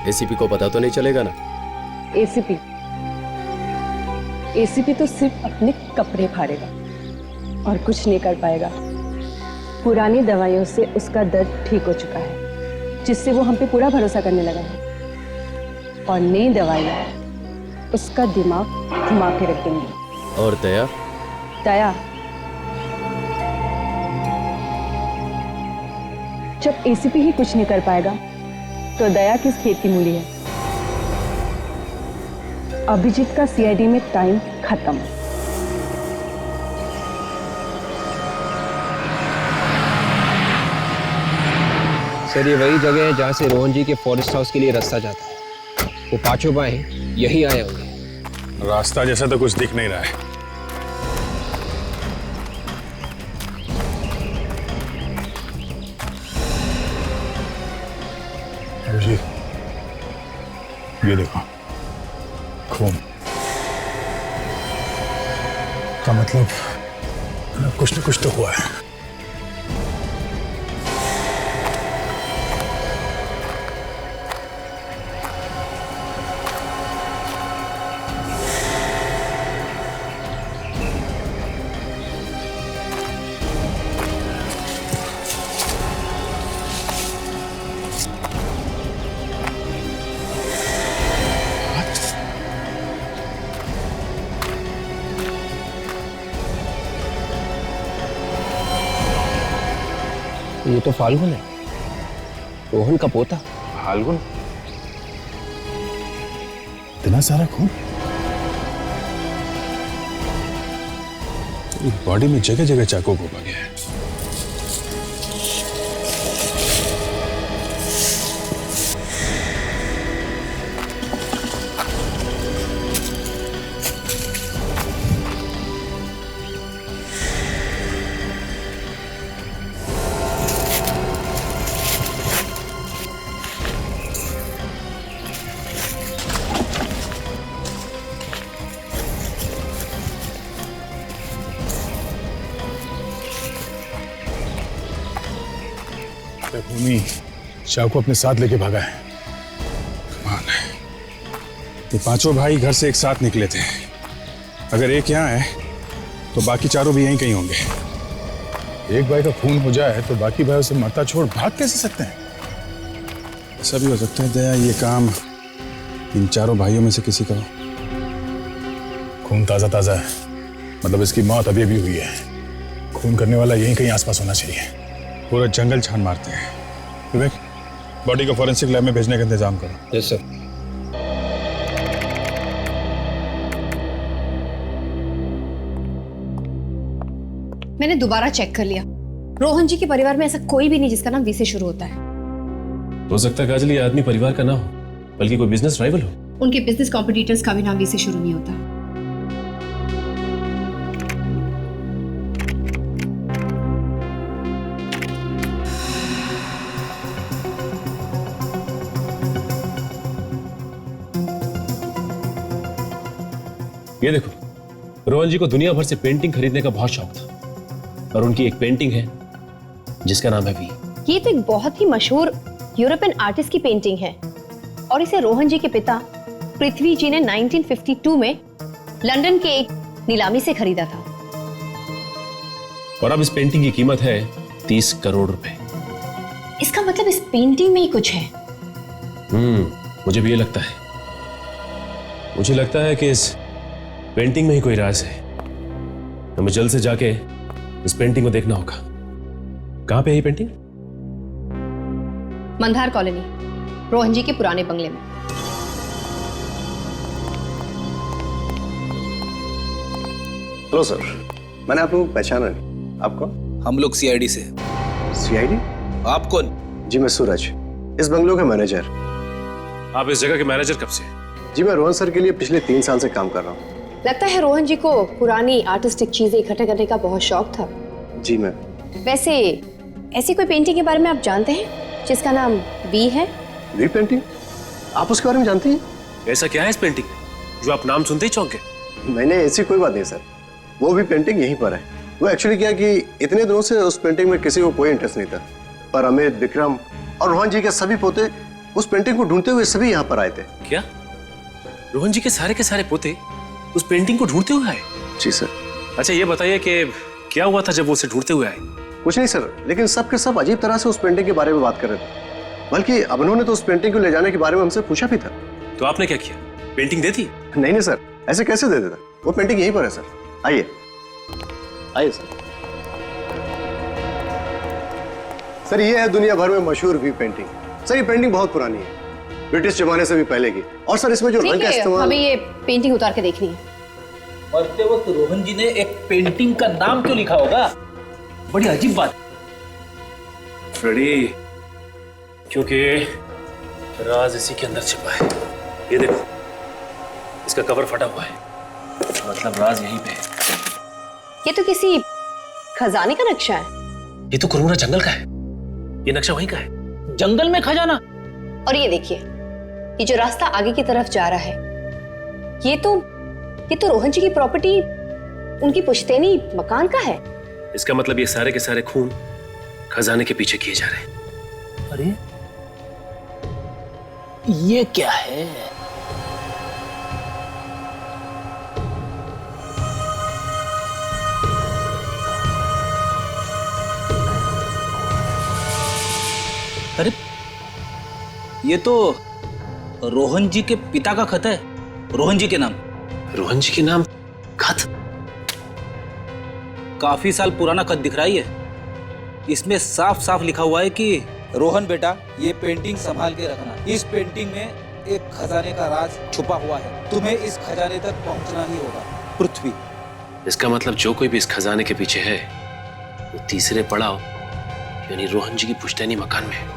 एसीपी को पता तो नहीं चलेगा ना? एसीपी तो सिर्फ अपने कपड़े फाड़ेगा और कुछ नहीं कर पाएगा। पुरानी दवाइयों से उसका दर्द ठीक हो चुका है, जिससे वो हम पे पूरा भरोसा करने लगा है, और नई दवाइयाँ उसका दिमाग घुमा के रख देंगी। और दया? दया, जब एसीपी ही कुछ नहीं कर पाएगा तो दया किस खेत की मूली है। अभिजीत का सीआईडी में टाइम खत्म। सर, ये वही जगह है जहाँ से रोहन जी के फॉरेस्ट हाउस के लिए रास्ता जाता है। वो पांचों बाएं यही आए होंगे। रास्ता जैसा तो कुछ दिख नहीं रहा है। जी, ये देखो खून का मतलब कुछ न कुछ तो हुआ है। ये तो फाल्गुन है, रोहन का पोता। फाल्गुन? इतना सारा खून बॉडी में जगह जगह चाकू घुमा गया है। भूमि शाह को अपने साथ लेके भागा है। कमाल है। ये पांचों भाई घर से एक साथ निकले थे। अगर एक यहाँ है तो बाकी चारों भी यहीं कहीं होंगे। एक भाई का खून हो जाए तो बाकी भाई उसे मरता छोड़ भाग कैसे सकते हैं? ऐसा भी हो सकता है दया ये काम इन चारों भाइयों में से किसी का हो। खून ताजा ताजा है, मतलब इसकी मौत अभी अभी हुई है। खून करने वाला यहीं कहीं आसपास होना चाहिए। पूरा जंगल छान मारते हैं। विवेक, बॉडी को फॉरेंसिक लैब में भेजने का इंतजाम करो। Yes sir. मैंने दोबारा चेक कर लिया, रोहन जी के परिवार में ऐसा कोई भी नहीं जिसका नाम वी से शुरू होता है। हो सकता है काजल ये आदमी परिवार का ना हो, बल्कि कोई बिजनेस राइवल हो। उनके बिजनेस कॉम्पिटिटर्स का भी नाम वी से शुरू नहीं होता। ये देखो, रोहन जी को दुनिया भर से पेंटिंग खरीदने का बहुत शौक था और उनकी एक पेंटिंग है जिसका नाम है वी। ये तो एक बहुत ही मशहूर यूरोपियन आर्टिस्ट की पेंटिंग है और इसे रोहन जी के पिता पृथ्वी जी ने 1952 में लंदन के एक नीलामी से खरीदा था। और अब इस पेंटिंग की कीमत है 30 करोड़ रुपए। इसका मतलब इस पेंटिंग में ही कुछ है। मुझे भी ये लगता है। मुझे लगता है कि इस पेंटिंग में ही कोई राज है। हमें जल्द से जाके इस पेंटिंग को देखना होगा। कहां पे है ये पेंटिंग? मंदार कॉलोनी, रोहन जी के पुराने बंगले में। हेलो सर, मैंने आप लोगों को पहचाना नहीं। आपको? हम लोग सीआईडी से। सीआईडी? आप कौन? जी मैं सूरज, इस बंगलों का मैनेजर। आप इस जगह के मैनेजर कब से? जी मैं रोहन सर के लिए पिछले 3 साल से काम कर रहा हूँ। लगता है रोहन जी को पुरानी आर्टिस्टिक चीजें इकट्ठा करने का बहुत शौक था। जी मैं। वैसे ऐसी कोई पेंटिंग के बारे में आप जानते हैं जिसका नाम वी है? V painting? आप उसके बारे में जानती हैं? ऐसा क्या है इस पेंटिंग जो आप नाम सुनते ही चौंके? नहीं नहीं, ऐसी कोई बात नहीं सर। वो भी पेंटिंग यहीं पर है। वो एक्चुअली क्या कि इतने दिनों से उस पेंटिंग में किसी को कोई इंटरेस्ट नहीं था, पर अमित, विक्रम और रोहन जी के सभी पोते उस पेंटिंग को ढूंढते हुए सभी यहाँ पर आए थे। क्या रोहन जी के सारे पोते उस पेंटिंग को ढूंढते हुए आए? जी सर। अच्छा ये बताइए कि क्या हुआ था जब वो उसे ढूंढते हुए आए? कुछ नहीं सर, लेकिन सब के सब अजीब तरह से उस पेंटिंग के बारे में बात कर रहे थे। बल्कि अब उन्होंने तो उस पेंटिंग को ले जाने के बारे में हमसे पूछा भी था। तो आपने क्या किया? पेंटिंग दे दी? नहीं नहीं सर, ऐसे कैसे दे देता? वो पेंटिंग यहीं पर है सर। आइए आइए सर। सर ये है दुनिया भर में मशहूर वी पेंटिंग। सर ये पेंटिंग बहुत पुरानी है, ब्रिटिश जमाने से भी पहले की। और सर इसमें जो रंग का इस्तेमाल, हमें ये पेंटिंग उतार के देखनी है। मरते वक्त रोहन जी ने एक पेंटिंग का नाम क्यों लिखा होगा? बड़ी अजीब बात। फ्रेडी, क्योंकि राज इसी के अंदर छिपा है। ये देखो, इसका कवर फटा हुआ है, मतलब राज यहीं पे है। ये तो किसी खजाने का नक्शा है। ये तो कोरोना जंगल का है। ये नक्शा वहीं का है। जंगल में खजाना? और ये देखिए, ये जो रास्ता आगे की तरफ जा रहा है, ये तो रोहन जी की प्रॉपर्टी, उनकी पुश्तैनी मकान का है। इसका मतलब ये सारे के सारे खून खजाने के पीछे किए जा रहे हैं। अरे ये क्या है? अरे ये तो रोहन जी के पिता का खत है, रोहन जी के नाम। रोहन जी के नाम खत? काफी साल पुराना खत दिख रहा है। इसमें साफ साफ लिखा हुआ है कि रोहन बेटा, ये पेंटिंग संभाल के रखना। इस पेंटिंग में एक खजाने का राज छुपा हुआ है, तुम्हें इस खजाने तक पहुंचना ही होगा। पृथ्वी। इसका मतलब जो कोई भी इस खजाने के पीछे है वो तीसरे पड़ाव यानी रोहन जी की पुश्तैनी मकान में है।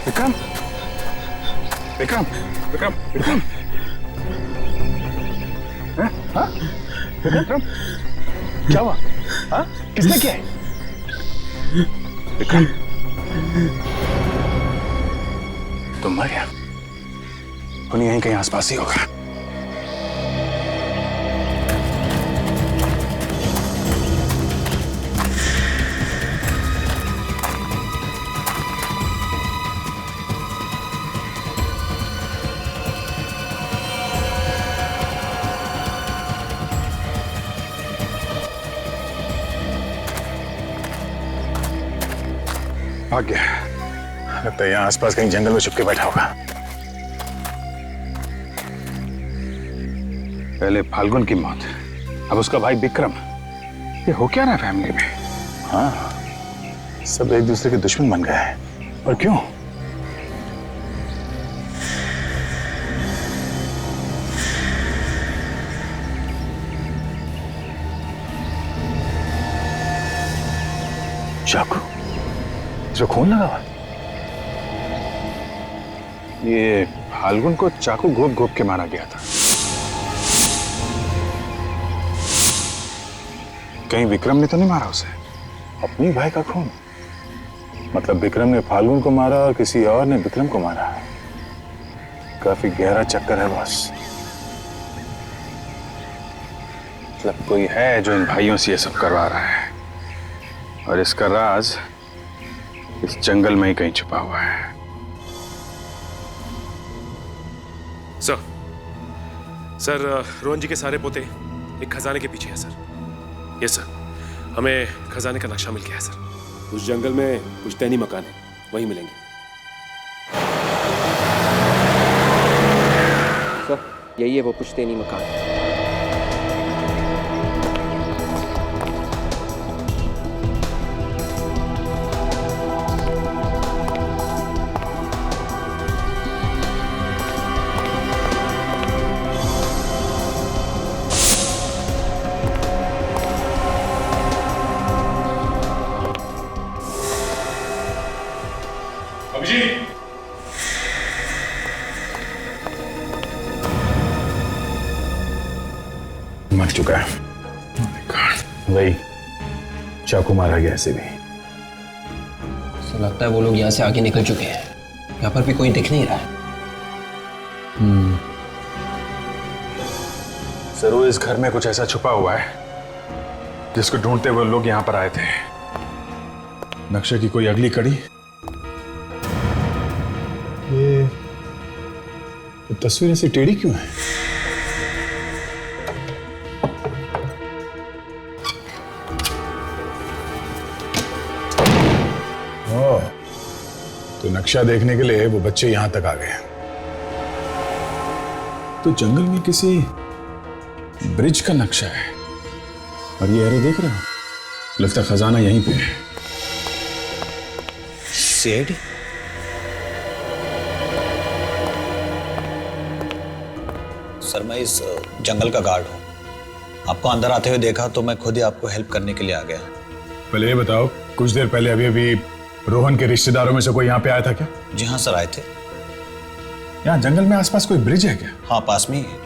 विक्रम, विक्रम, विक्रम, विक्रम, हाँ? विक्रम, क्या हुआ? हाँ? किसने किया है? विक्रम, तुम मर गया। उन्हीं यहीं कहीं आसपास ही होगा। भाग गया। लगता है यहाँ आसपास कहीं जंगल में छुप के बैठा होगा। पहले फाल्गुन की मौत, अब उसका भाई विक्रम। ये हो क्या रहा है फैमिली में? हाँ, सब एक दूसरे के दुश्मन बन गए हैं। और क्यों? चाकू, जो खून लगा हुआ, ये फाल्गुन को चाकू घोप घोप के मारा गया था। कहीं विक्रम ने तो नहीं मारा उसे? अपनी भाई का खून, मतलब विक्रम ने फाल्गुन को मारा और किसी और ने विक्रम को मारा। काफी गहरा चक्कर है बॉस। मतलब कोई है जो इन भाइयों से ये सब करवा रहा है, और इसका राज इस जंगल में ही कहीं छुपा हुआ है। सर, रोहन जी के सारे पोते एक खजाने के पीछे है सर। यस सर, हमें खजाने का नक्शा मिल गया है सर। उस जंगल में पुश्तैनी मकान है, वहीं मिलेंगे। सर, यही है वो पुश्तैनी मकान। मर चुका है। वही चाकू मारा गया ऐसे भी। तो लगता है वो लोग यहाँ से आगे निकल चुके हैं। यहाँ पर भी कोई दिख नहीं रहा है। जरूर इस घर में कुछ ऐसा छुपा हुआ है जिसको ढूंढते हुए लोग यहाँ पर आए थे। नक्शे की कोई अगली कड़ी। ये तस्वीर ऐसी टेढ़ी क्यों है? तो नक्शा देखने के लिए वो बच्चे यहां तक आ गए। तो जंगल में किसी ब्रिज का नक्शा है और ये एरो देख रहे हो, लगता है खजाना यहीं पे है। सीआईडी? सर मैं इस जंगल का गार्ड हूँ। आपको अंदर आते हुए देखा तो मैं खुद ही आपको हेल्प करने के लिए आ गया। पहले ये बताओ, कुछ देर पहले अभी रोहन के रिश्तेदारों में से कोई यहाँ पे आया था क्या? जी हाँ सर, आए थे। यहाँ जंगल में आसपास कोई ब्रिज है क्या? हाँ, पास में ही है।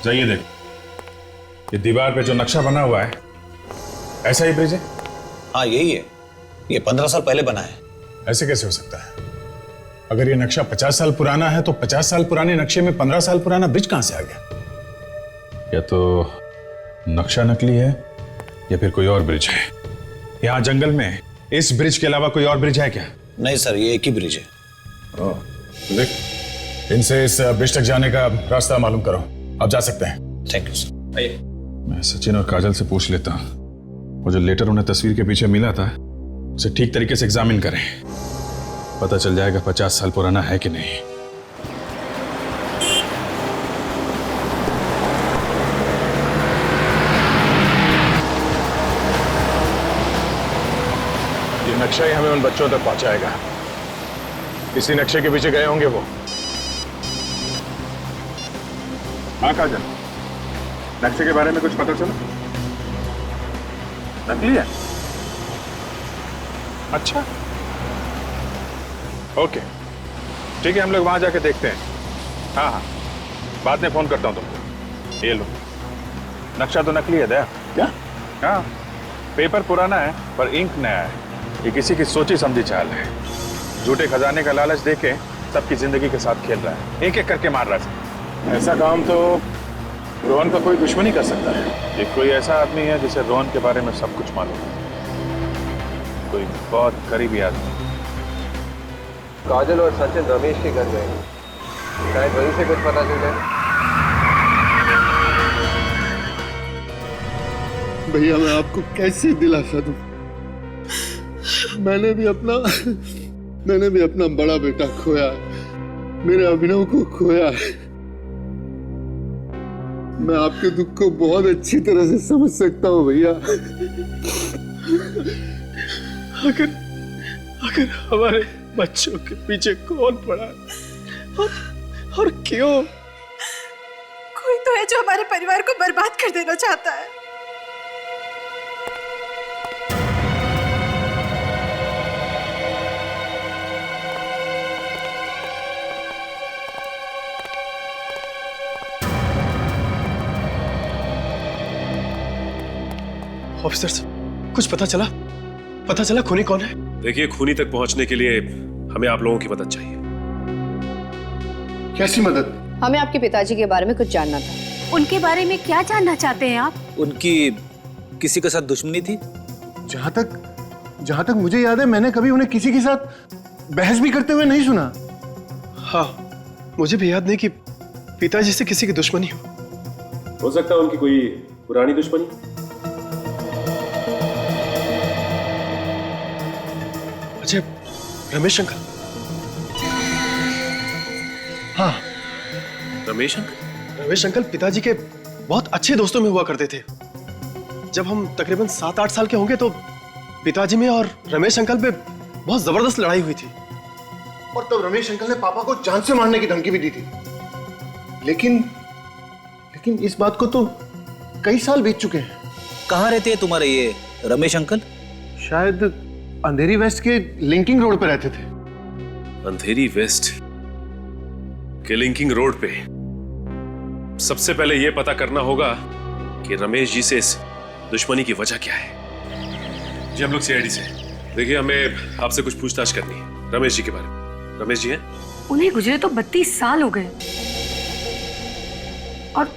जाइए देखो, ये दीवार पे जो नक्शा बना हुआ है ऐसा ही ब्रिज है? हाँ यही है, ये 15 साल पहले बना है। ऐसे कैसे हो सकता है? अगर ये नक्शा 50 साल पुराना है तो 50 साल पुराने नक्शे में 15 साल पुराना ब्रिज कहां से आ गया? या तो नक्शा नकली है या फिर कोई और ब्रिज है। यहाँ जंगल में इस ब्रिज के अलावा कोई और ब्रिज है क्या? नहीं सर, ये एक ही ब्रिज है। देख, इनसे इस ब्रिज तक जाने का रास्ता मालूम करो, आप जा सकते हैं। Thank you sir. मैं सचिन और काजल से पूछ लेता हूँ, वो जो लेटर उन्हें तस्वीर के पीछे मिला था उसे ठीक तरीके से एग्जामिन करें, पता चल जाएगा 50 साल पुराना है कि नहीं। ये नक्शा ही हमें उन बच्चों तक पहुंचाएगा। इसी नक्शे के पीछे गए होंगे वो। हाँ काजल, नक्शे के बारे में कुछ पता चला? नकली है? अच्छा, ओके ठीक है, हम लोग वहां जाके देखते हैं। हाँ हाँ, बाद में फोन करता हूं तुमको। ये लो, नक्शा तो नकली है दया। क्या? हाँ, पेपर पुराना है पर इंक नया है। ये किसी की सोची समझी चाल है। झूठे खजाने का लालच देके सबकी जिंदगी के साथ खेल रहा है, एक एक करके मार रहा है। ऐसा काम तो रोहन का कोई दुश्मन ही कर सकता है। ये कोई ऐसा आदमी है जिसे रोहन के बारे में सब कुछ मालूम है, कोई बहुत करीबी आदमी। काजल और सचिन रमेश के घर गए, शायद वहीं से कुछ पता चल जाए। भैया मैं आपको कैसे दिलासा दूं? मैंने भी अपना बड़ा बेटा खोया है, मेरे अभिनव को खोया है। मैं आपके दुख को बहुत अच्छी तरह से समझ सकता हूँ भैया। अगर हमारे बच्चों के पीछे कौन पड़ा और क्यों? कोई तो है जो हमारे परिवार को बर्बाद कर देना चाहता है। ऑफिसर्स, कुछ पता चला खूनी कौन है? देखिए, खूनी तक पहुंचने के लिए हमें आप लोगों की मदद चाहिए। कैसी मदद? हमें आपके पिताजी के बारे में कुछ जानना था। उनके बारे में क्या जानना चाहते हैं आप? उनकी किसी के साथ दुश्मनी थी? जहां तक मुझे याद है मैंने कभी उन्हें किसी के साथ बहस भी करते हुए नहीं सुना। हाँ, मुझे भी याद नहीं कि पिताजी से किसी की दुश्मनी हो सकता है उनकी कोई पुरानी दुश्मनी। अच्छा, रमेश अंकल। हाँ, रमेश अंकल पिताजी के बहुत अच्छे दोस्तों में हुआ करते थे। जब हम तकरीबन 7-8 साल के होंगे तो पिताजी में और रमेश अंकल पे बहुत जबरदस्त लड़ाई हुई थी। और तब रमेश अंकल ने पापा को जान से मारने की धमकी भी दी थी। लेकिन इस बात को तो कई साल बीत चुके हैं। कहाँ रहते हैं तुम्हारे ये रमेश अंकल? शायद अंधेरी वेस्ट के लिंकिंग रोड पे रहते थे। अंधेरी वेस्ट के लिंकिंग रोड पे? सबसे पहले यह पता करना होगा कि रमेश जी से इस दुश्मनी की वजह क्या है। जी हम लोग सीआईडी से। देखिए, हमें आपसे कुछ पूछताछ करनी है रमेश जी के बारे में। रमेश जी हैं? उन्हें गुजरे तो 32 साल हो गए और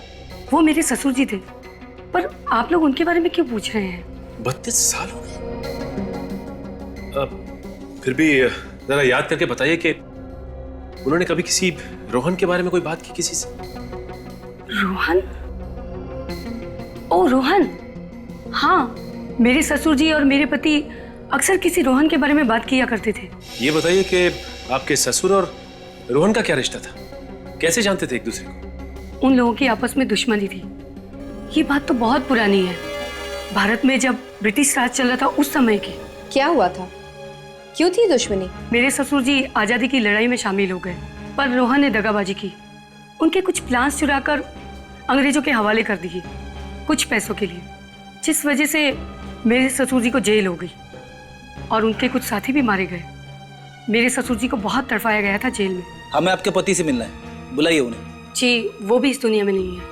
वो मेरे ससुर जी थे, पर आप लोग उनके बारे में क्यों पूछ रहे हैं? 32 साल हो गए? फिर भी जरा याद करके बताइए कि उन्होंने कभी किसी रोहन के बारे में कोई बात की किसी से? रोहन? ओ रोहन, हाँ, मेरे ससुर जी और मेरे पति अक्सर किसी रोहन के बारे में बात किया करते थे। ये बताइए कि आपके ससुर और रोहन का क्या रिश्ता था? कैसे जानते थे एक दूसरे को? उन लोगों की आपस में दुश्मनी थी। ये बात तो बहुत पुरानी है, भारत में जब ब्रिटिश राज चल रहा था उस समय की। क्या हुआ था? क्यों थी दुश्मनी? मेरे ससुर जी आजादी की लड़ाई में शामिल हो गए, पर रोहन ने दगाबाजी की। उनके कुछ प्लान्स चुराकर अंग्रेजों के हवाले कर दिए कुछ पैसों के लिए, जिस वजह से मेरे ससुर जी को जेल हो गई और उनके कुछ साथी भी मारे गए। मेरे ससुर जी को बहुत तड़पाया गया था जेल में। हमें आपके पति से मिलना है, बुलाइए उन्हें। जी, वो भी इस दुनिया में नहीं है।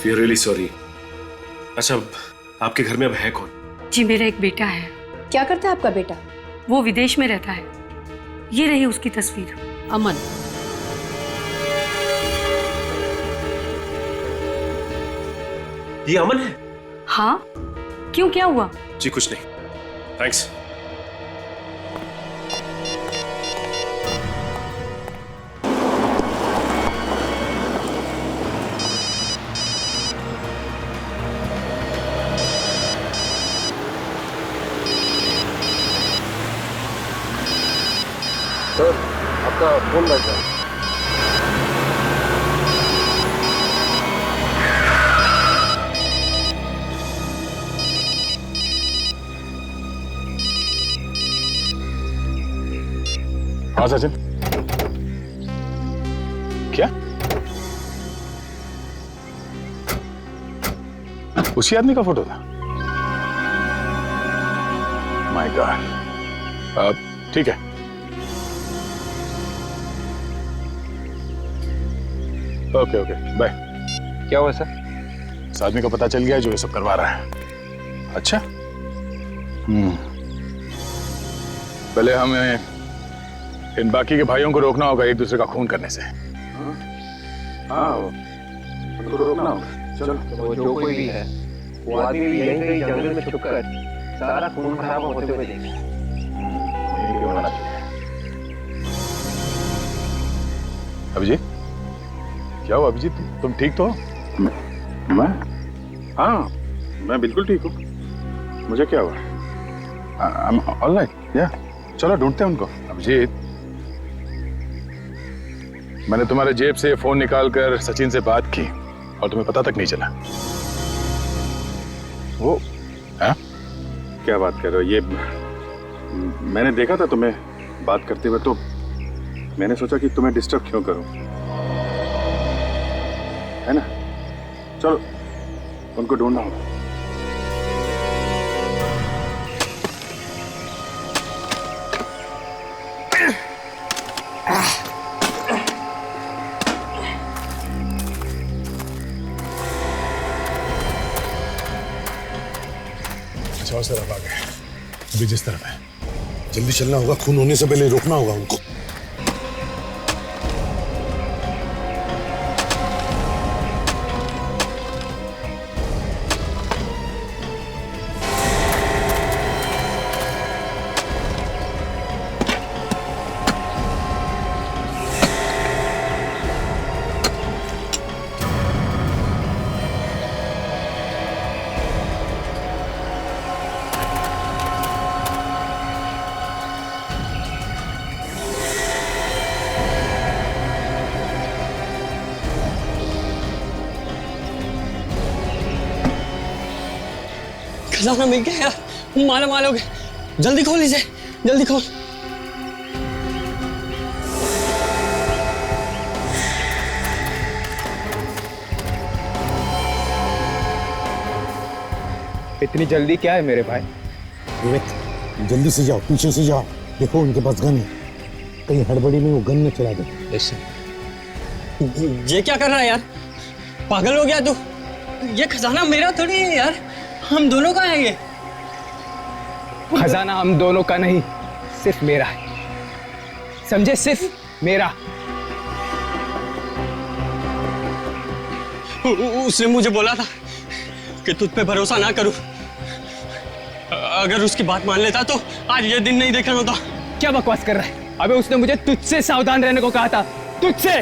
We are really sorry. अच्छा, आपके घर में अब है कौन? जी, मेरा एक बेटा है। क्या करता है आपका बेटा? वो विदेश में रहता है। ये रही उसकी तस्वीर। अमन, ये अमन है? हाँ, क्यों, क्या हुआ? जी कुछ नहीं, थैंक्स। सर, आपका फोन बज रहा है। हाँ सचिन, क्या उसी आदमी का फोटो था? My God. ठीक है, ओके ओके, बाय। क्या हुआ सर? इस आदमी का पता चल गया जो ये सब करवा रहा है। अच्छा, पहले हमें इन बाकी के भाइयों को रोकना होगा एक दूसरे का खून करने से। हाँ, उनको रोकना होगा। चलो, वो जो कोई भी है, वो आदमी भी यहीं कहीं जंगल में छुपकर सारा खून खराब होते हुए देखे। अभिजीत, क्या हुआ अभिजीत? तुम ठीक तो हो? मैं? हाँ, मैं बिल्कुल ठीक हूँ। मुझे क्या हुआ? ऑल राइट, या चलो ढूंढते हैं उनको। अभिजीत, मैंने तुम्हारे जेब से फोन निकालकर सचिन से बात की और तुम्हें पता तक नहीं चला। वो हाँ? क्या बात कर रहे हो? ये मैंने देखा था तुम्हें बात करते हुए, तो मैंने सोचा कि तुम्हें डिस्टर्ब क्यों करूं, है ना? चलो, उनको ढूंढना होगा। अच्छा, उस तरफ आ गए। अभी जिस तरफ है, जल्दी चलना होगा, खून होने से पहले रोकना होगा उनको। खजाना मिल गया यार, माला माल हो गए। जल्दी खोल इसे, जल्दी खोल। इतनी जल्दी क्या है मेरे भाई? विवेक, जल्दी से जाओ, पीछे से जाओ। देखो उनके पास गन है, कहीं हड़बड़ी में वो गन न चला दे। ये क्या कर रहा है यार? पागल हो गया तू? ये खजाना मेरा थोड़ी है यार, हम दोनों का है ये। खजाना हम दोनों का नहीं, सिर्फ मेरा है, समझे? सिर्फ मेरा। उसने मुझे बोला था कि तुझ पे भरोसा ना करूं। अगर उसकी बात मान लेता तो आज ये दिन नहीं देखना होता। क्या बकवास कर रहा है? अबे उसने मुझे तुझसे सावधान रहने को कहा था, तुझसे।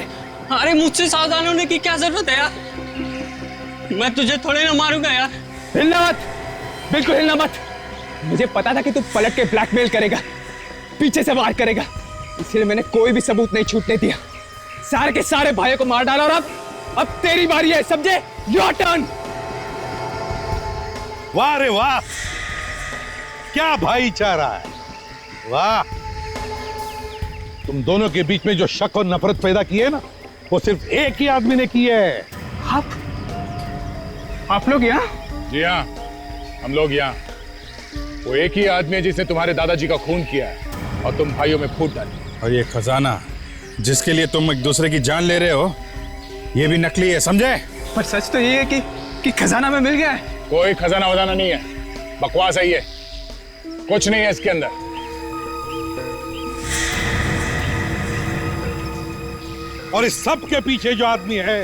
अरे मुझसे सावधान होने की क्या जरूरत है यार? मैं तुझे थोड़े ना मारूंगा यार। हिलना मत, बिल्कुल हिलना मत। मुझे पता था कि तू पलट के ब्लैकमेल करेगा, पीछे से वार करेगा, इसलिए मैंने कोई भी सबूत नहीं छूटने दिया। सारे के सारे भाइयों को मार डाला और अब तेरी बारी है, समझे? Your turn. वाह रे वाह, क्या भाईचारा है, वाह। तुम दोनों के बीच में जो शक और नफरत पैदा की है ना, वो सिर्फ एक ही आदमी ने की है। आप लोग यहाँ? जी हाँ, हम लोग यहाँ। वो एक ही आदमी है जिसने तुम्हारे दादाजी का खून किया है और तुम भाइयों में फूट डाली। और ये खजाना जिसके लिए तुम एक दूसरे की जान ले रहे हो, ये भी नकली है, समझे? पर सच तो ये है कि खजाना में मिल गया है। कोई खजाना वजाना नहीं है, बकवास है ये, कुछ नहीं है इसके अंदर। और इस सब के पीछे जो आदमी है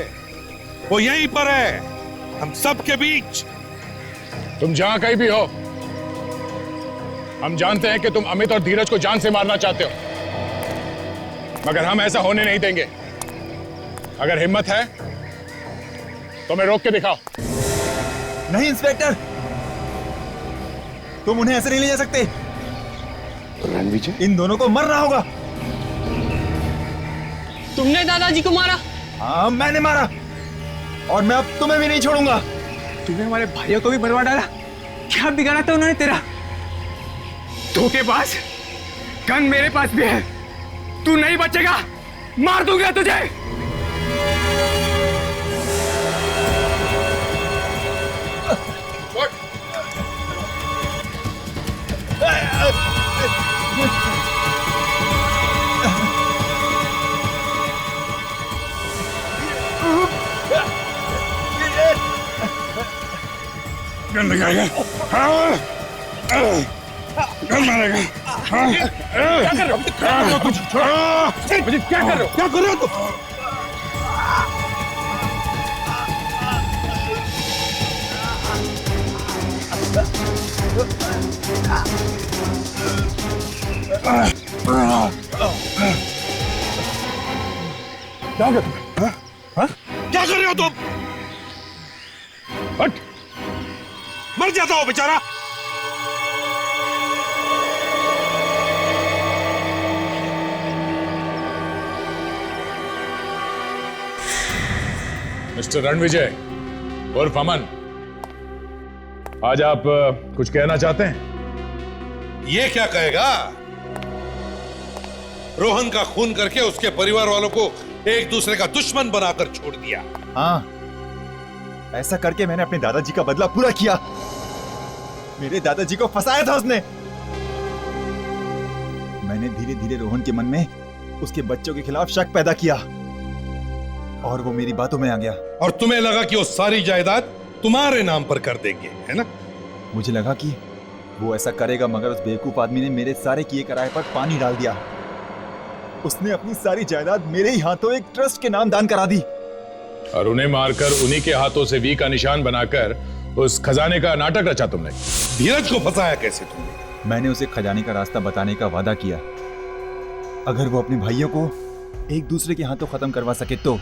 वो यहीं पर है, हम सब के बीच। तुम जहां कहीं भी हो, हम जानते हैं कि तुम अमित और धीरज को जान से मारना चाहते हो, मगर हम ऐसा होने नहीं देंगे। अगर हिम्मत है तो मैं रोक के दिखाओ। नहीं इंस्पेक्टर, तुम उन्हें ऐसे नहीं ले जा सकते। रणविजय, इन दोनों को मरना होगा। तुमने दादाजी को मारा? हाँ, मैंने मारा, और मैं अब तुम्हें भी नहीं छोड़ूंगा। तूने हमारे भाइयों को भी बर्बाद डाला। क्या बिगाड़ा था उन्होंने तेरा? धोखेबाज, गन मेरे पास भी है, तू नहीं बचेगा, मार दूंगा तुझे। गन लगाएगा? हाँ, गन मारेगा? हाँ, क्या कर रहे हो? क्या कर रहे हो? क्या कर रहे हो तुम? क्या कर रहे हो तुम? हट, मर जाता हो बेचारा। मिस्टर रणविजय उर्फ अमन, आज आप कुछ कहना चाहते हैं? ये क्या कहेगा? रोहन का खून करके उसके परिवार वालों को एक दूसरे का दुश्मन बनाकर छोड़ दिया। हाँ, ऐसा करके मैंने अपने दादाजी का बदला पूरा किया। मेरे दादाजी को फंसाया था उसने। मैंने धीरे धीरे रोहन के मन में उसके बच्चों के खिलाफ शक पैदा किया और वो मेरी बातों में आ गया। और तुम्हें लगा कि वो सारी जायदाद तुम्हारे नाम पर कर देंगे, है ना? मुझे लगा कि वो ऐसा करेगा, मगर उस बेवकूफ आदमी ने मेरे सारे किए कराए पर पानी डाल दिया। उसने अपनी सारी जायदाद मेरे ही हाथों एक ट्रस्ट के नाम दान करा दी और उन्हें मारकर उन्हीं के हाथों से वी का निशान बनाकर उस खजाने का नाटक रचा तुमने। धीरज को फंसाया कैसे तुमने? मैंने उसे खजाने का रास्ता बताने का वादा किया। अगर वो अपने भाइयों को एक दूसरे के हाथों खत्म करवा सके तो।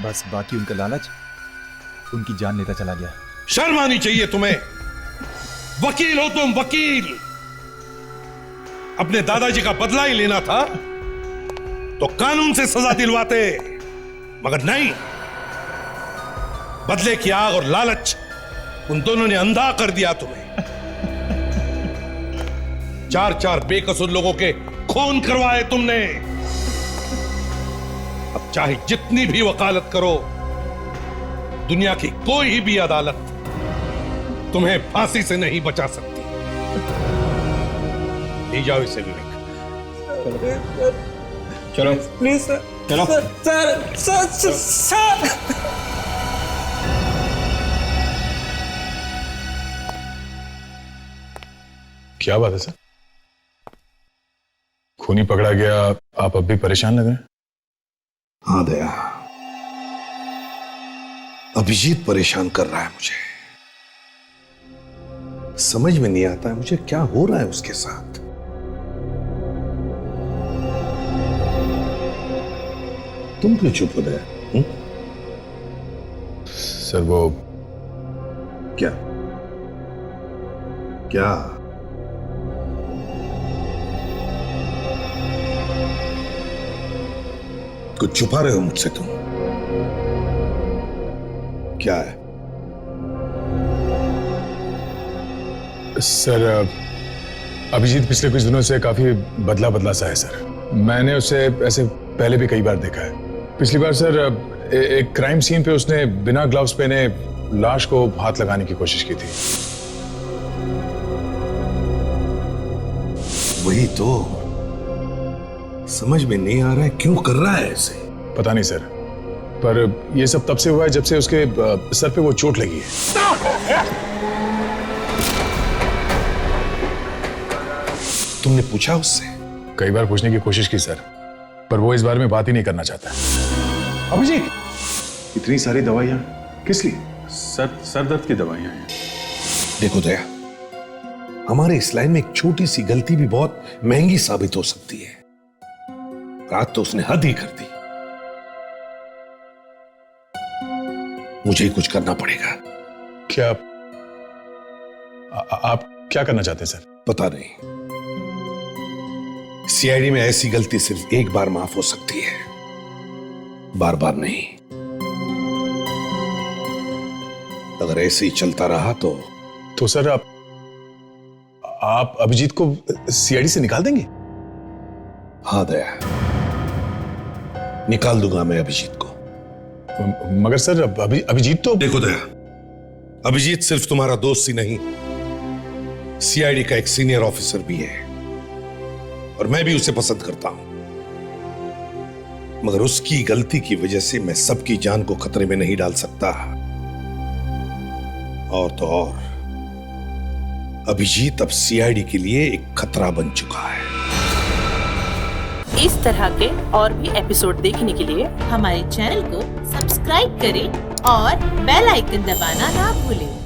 बस बाकी उनका लालच उनकी जान लेता चला गया। शर्म आनी चाहिए तुम्हें। वकील हो तुम, वकील। अपने दादाजी का बदला ही लेना था तो कानून से सजा दिलवाते, मगर नहीं। बदले की आग और लालच उन दोनों ने अंधा कर दिया तुम्हें। चार चार बेकसूर लोगों के खून करवाए तुमने। अब चाहे जितनी भी वकालत करो, दुनिया की कोई भी अदालत तुम्हें फांसी से नहीं बचा सकती। ले जाओ इसे विवेक। चलो प्लीज सर। चलो सर सर सर, सर। क्या बात है सर? खूनी पकड़ा गया, आप अब भी परेशान लग रहे हैं? हाँ दया, अभिजीत परेशान कर रहा है मुझे। समझ में नहीं आता है मुझे क्या हो रहा है उसके साथ। तुम क्यों चुप हो गए? सर वो क्या क्या? कुछ छुपा रहे हो मुझसे तुम? क्या है? सर, अभिजीत पिछले कुछ दिनों से काफी बदला बदला सा है सर। मैंने उसे ऐसे पहले भी कई बार देखा है। पिछली बार सर एक क्राइम सीन पे उसने बिना ग्लव्स पहने लाश को हाथ लगाने की कोशिश की थी। वही तो समझ में नहीं आ रहा है क्यों कर रहा है ऐसे। पता नहीं सर, पर यह सब तब से हुआ है जब से उसके सर पे वो चोट लगी है। तुमने पूछा उससे? कई बार पूछने की कोशिश की सर, पर वो इस बारे में बात ही नहीं करना चाहता। अभिजीत, इतनी सारी दवाइयां किस लिए? सर दर्द की दवाइयां हैं। देखो दया, हमारे इस लाइन में एक छोटी सी गलती भी बहुत महंगी साबित हो सकती है। रात तो उसने हद ही कर दी। मुझे ही कुछ करना पड़ेगा। क्या आप क्या करना चाहते हैं सर? पता नहीं। सीआईडी में ऐसी गलती सिर्फ एक बार माफ हो सकती है, बार बार नहीं। अगर ऐसे ही चलता रहा तो सर आप अभिजीत को सीआईडी से निकाल देंगे? हाँ दया, निकाल दूंगा मैं अभिजीत को। मगर सर अभिजीत तो... देखो दया, अभिजीत सिर्फ तुम्हारा दोस्त ही नहीं, सीआईडी का एक सीनियर ऑफिसर भी है और मैं भी उसे पसंद करता हूं। मगर उसकी गलती की वजह से मैं सबकी जान को खतरे में नहीं डाल सकता। और तो और अभिजीत अब सीआईडी के लिए एक खतरा बन चुका है। इस तरह के और भी एपिसोड देखने के लिए हमारे चैनल को सब्सक्राइब करें और बेल आइकन दबाना ना भूलें।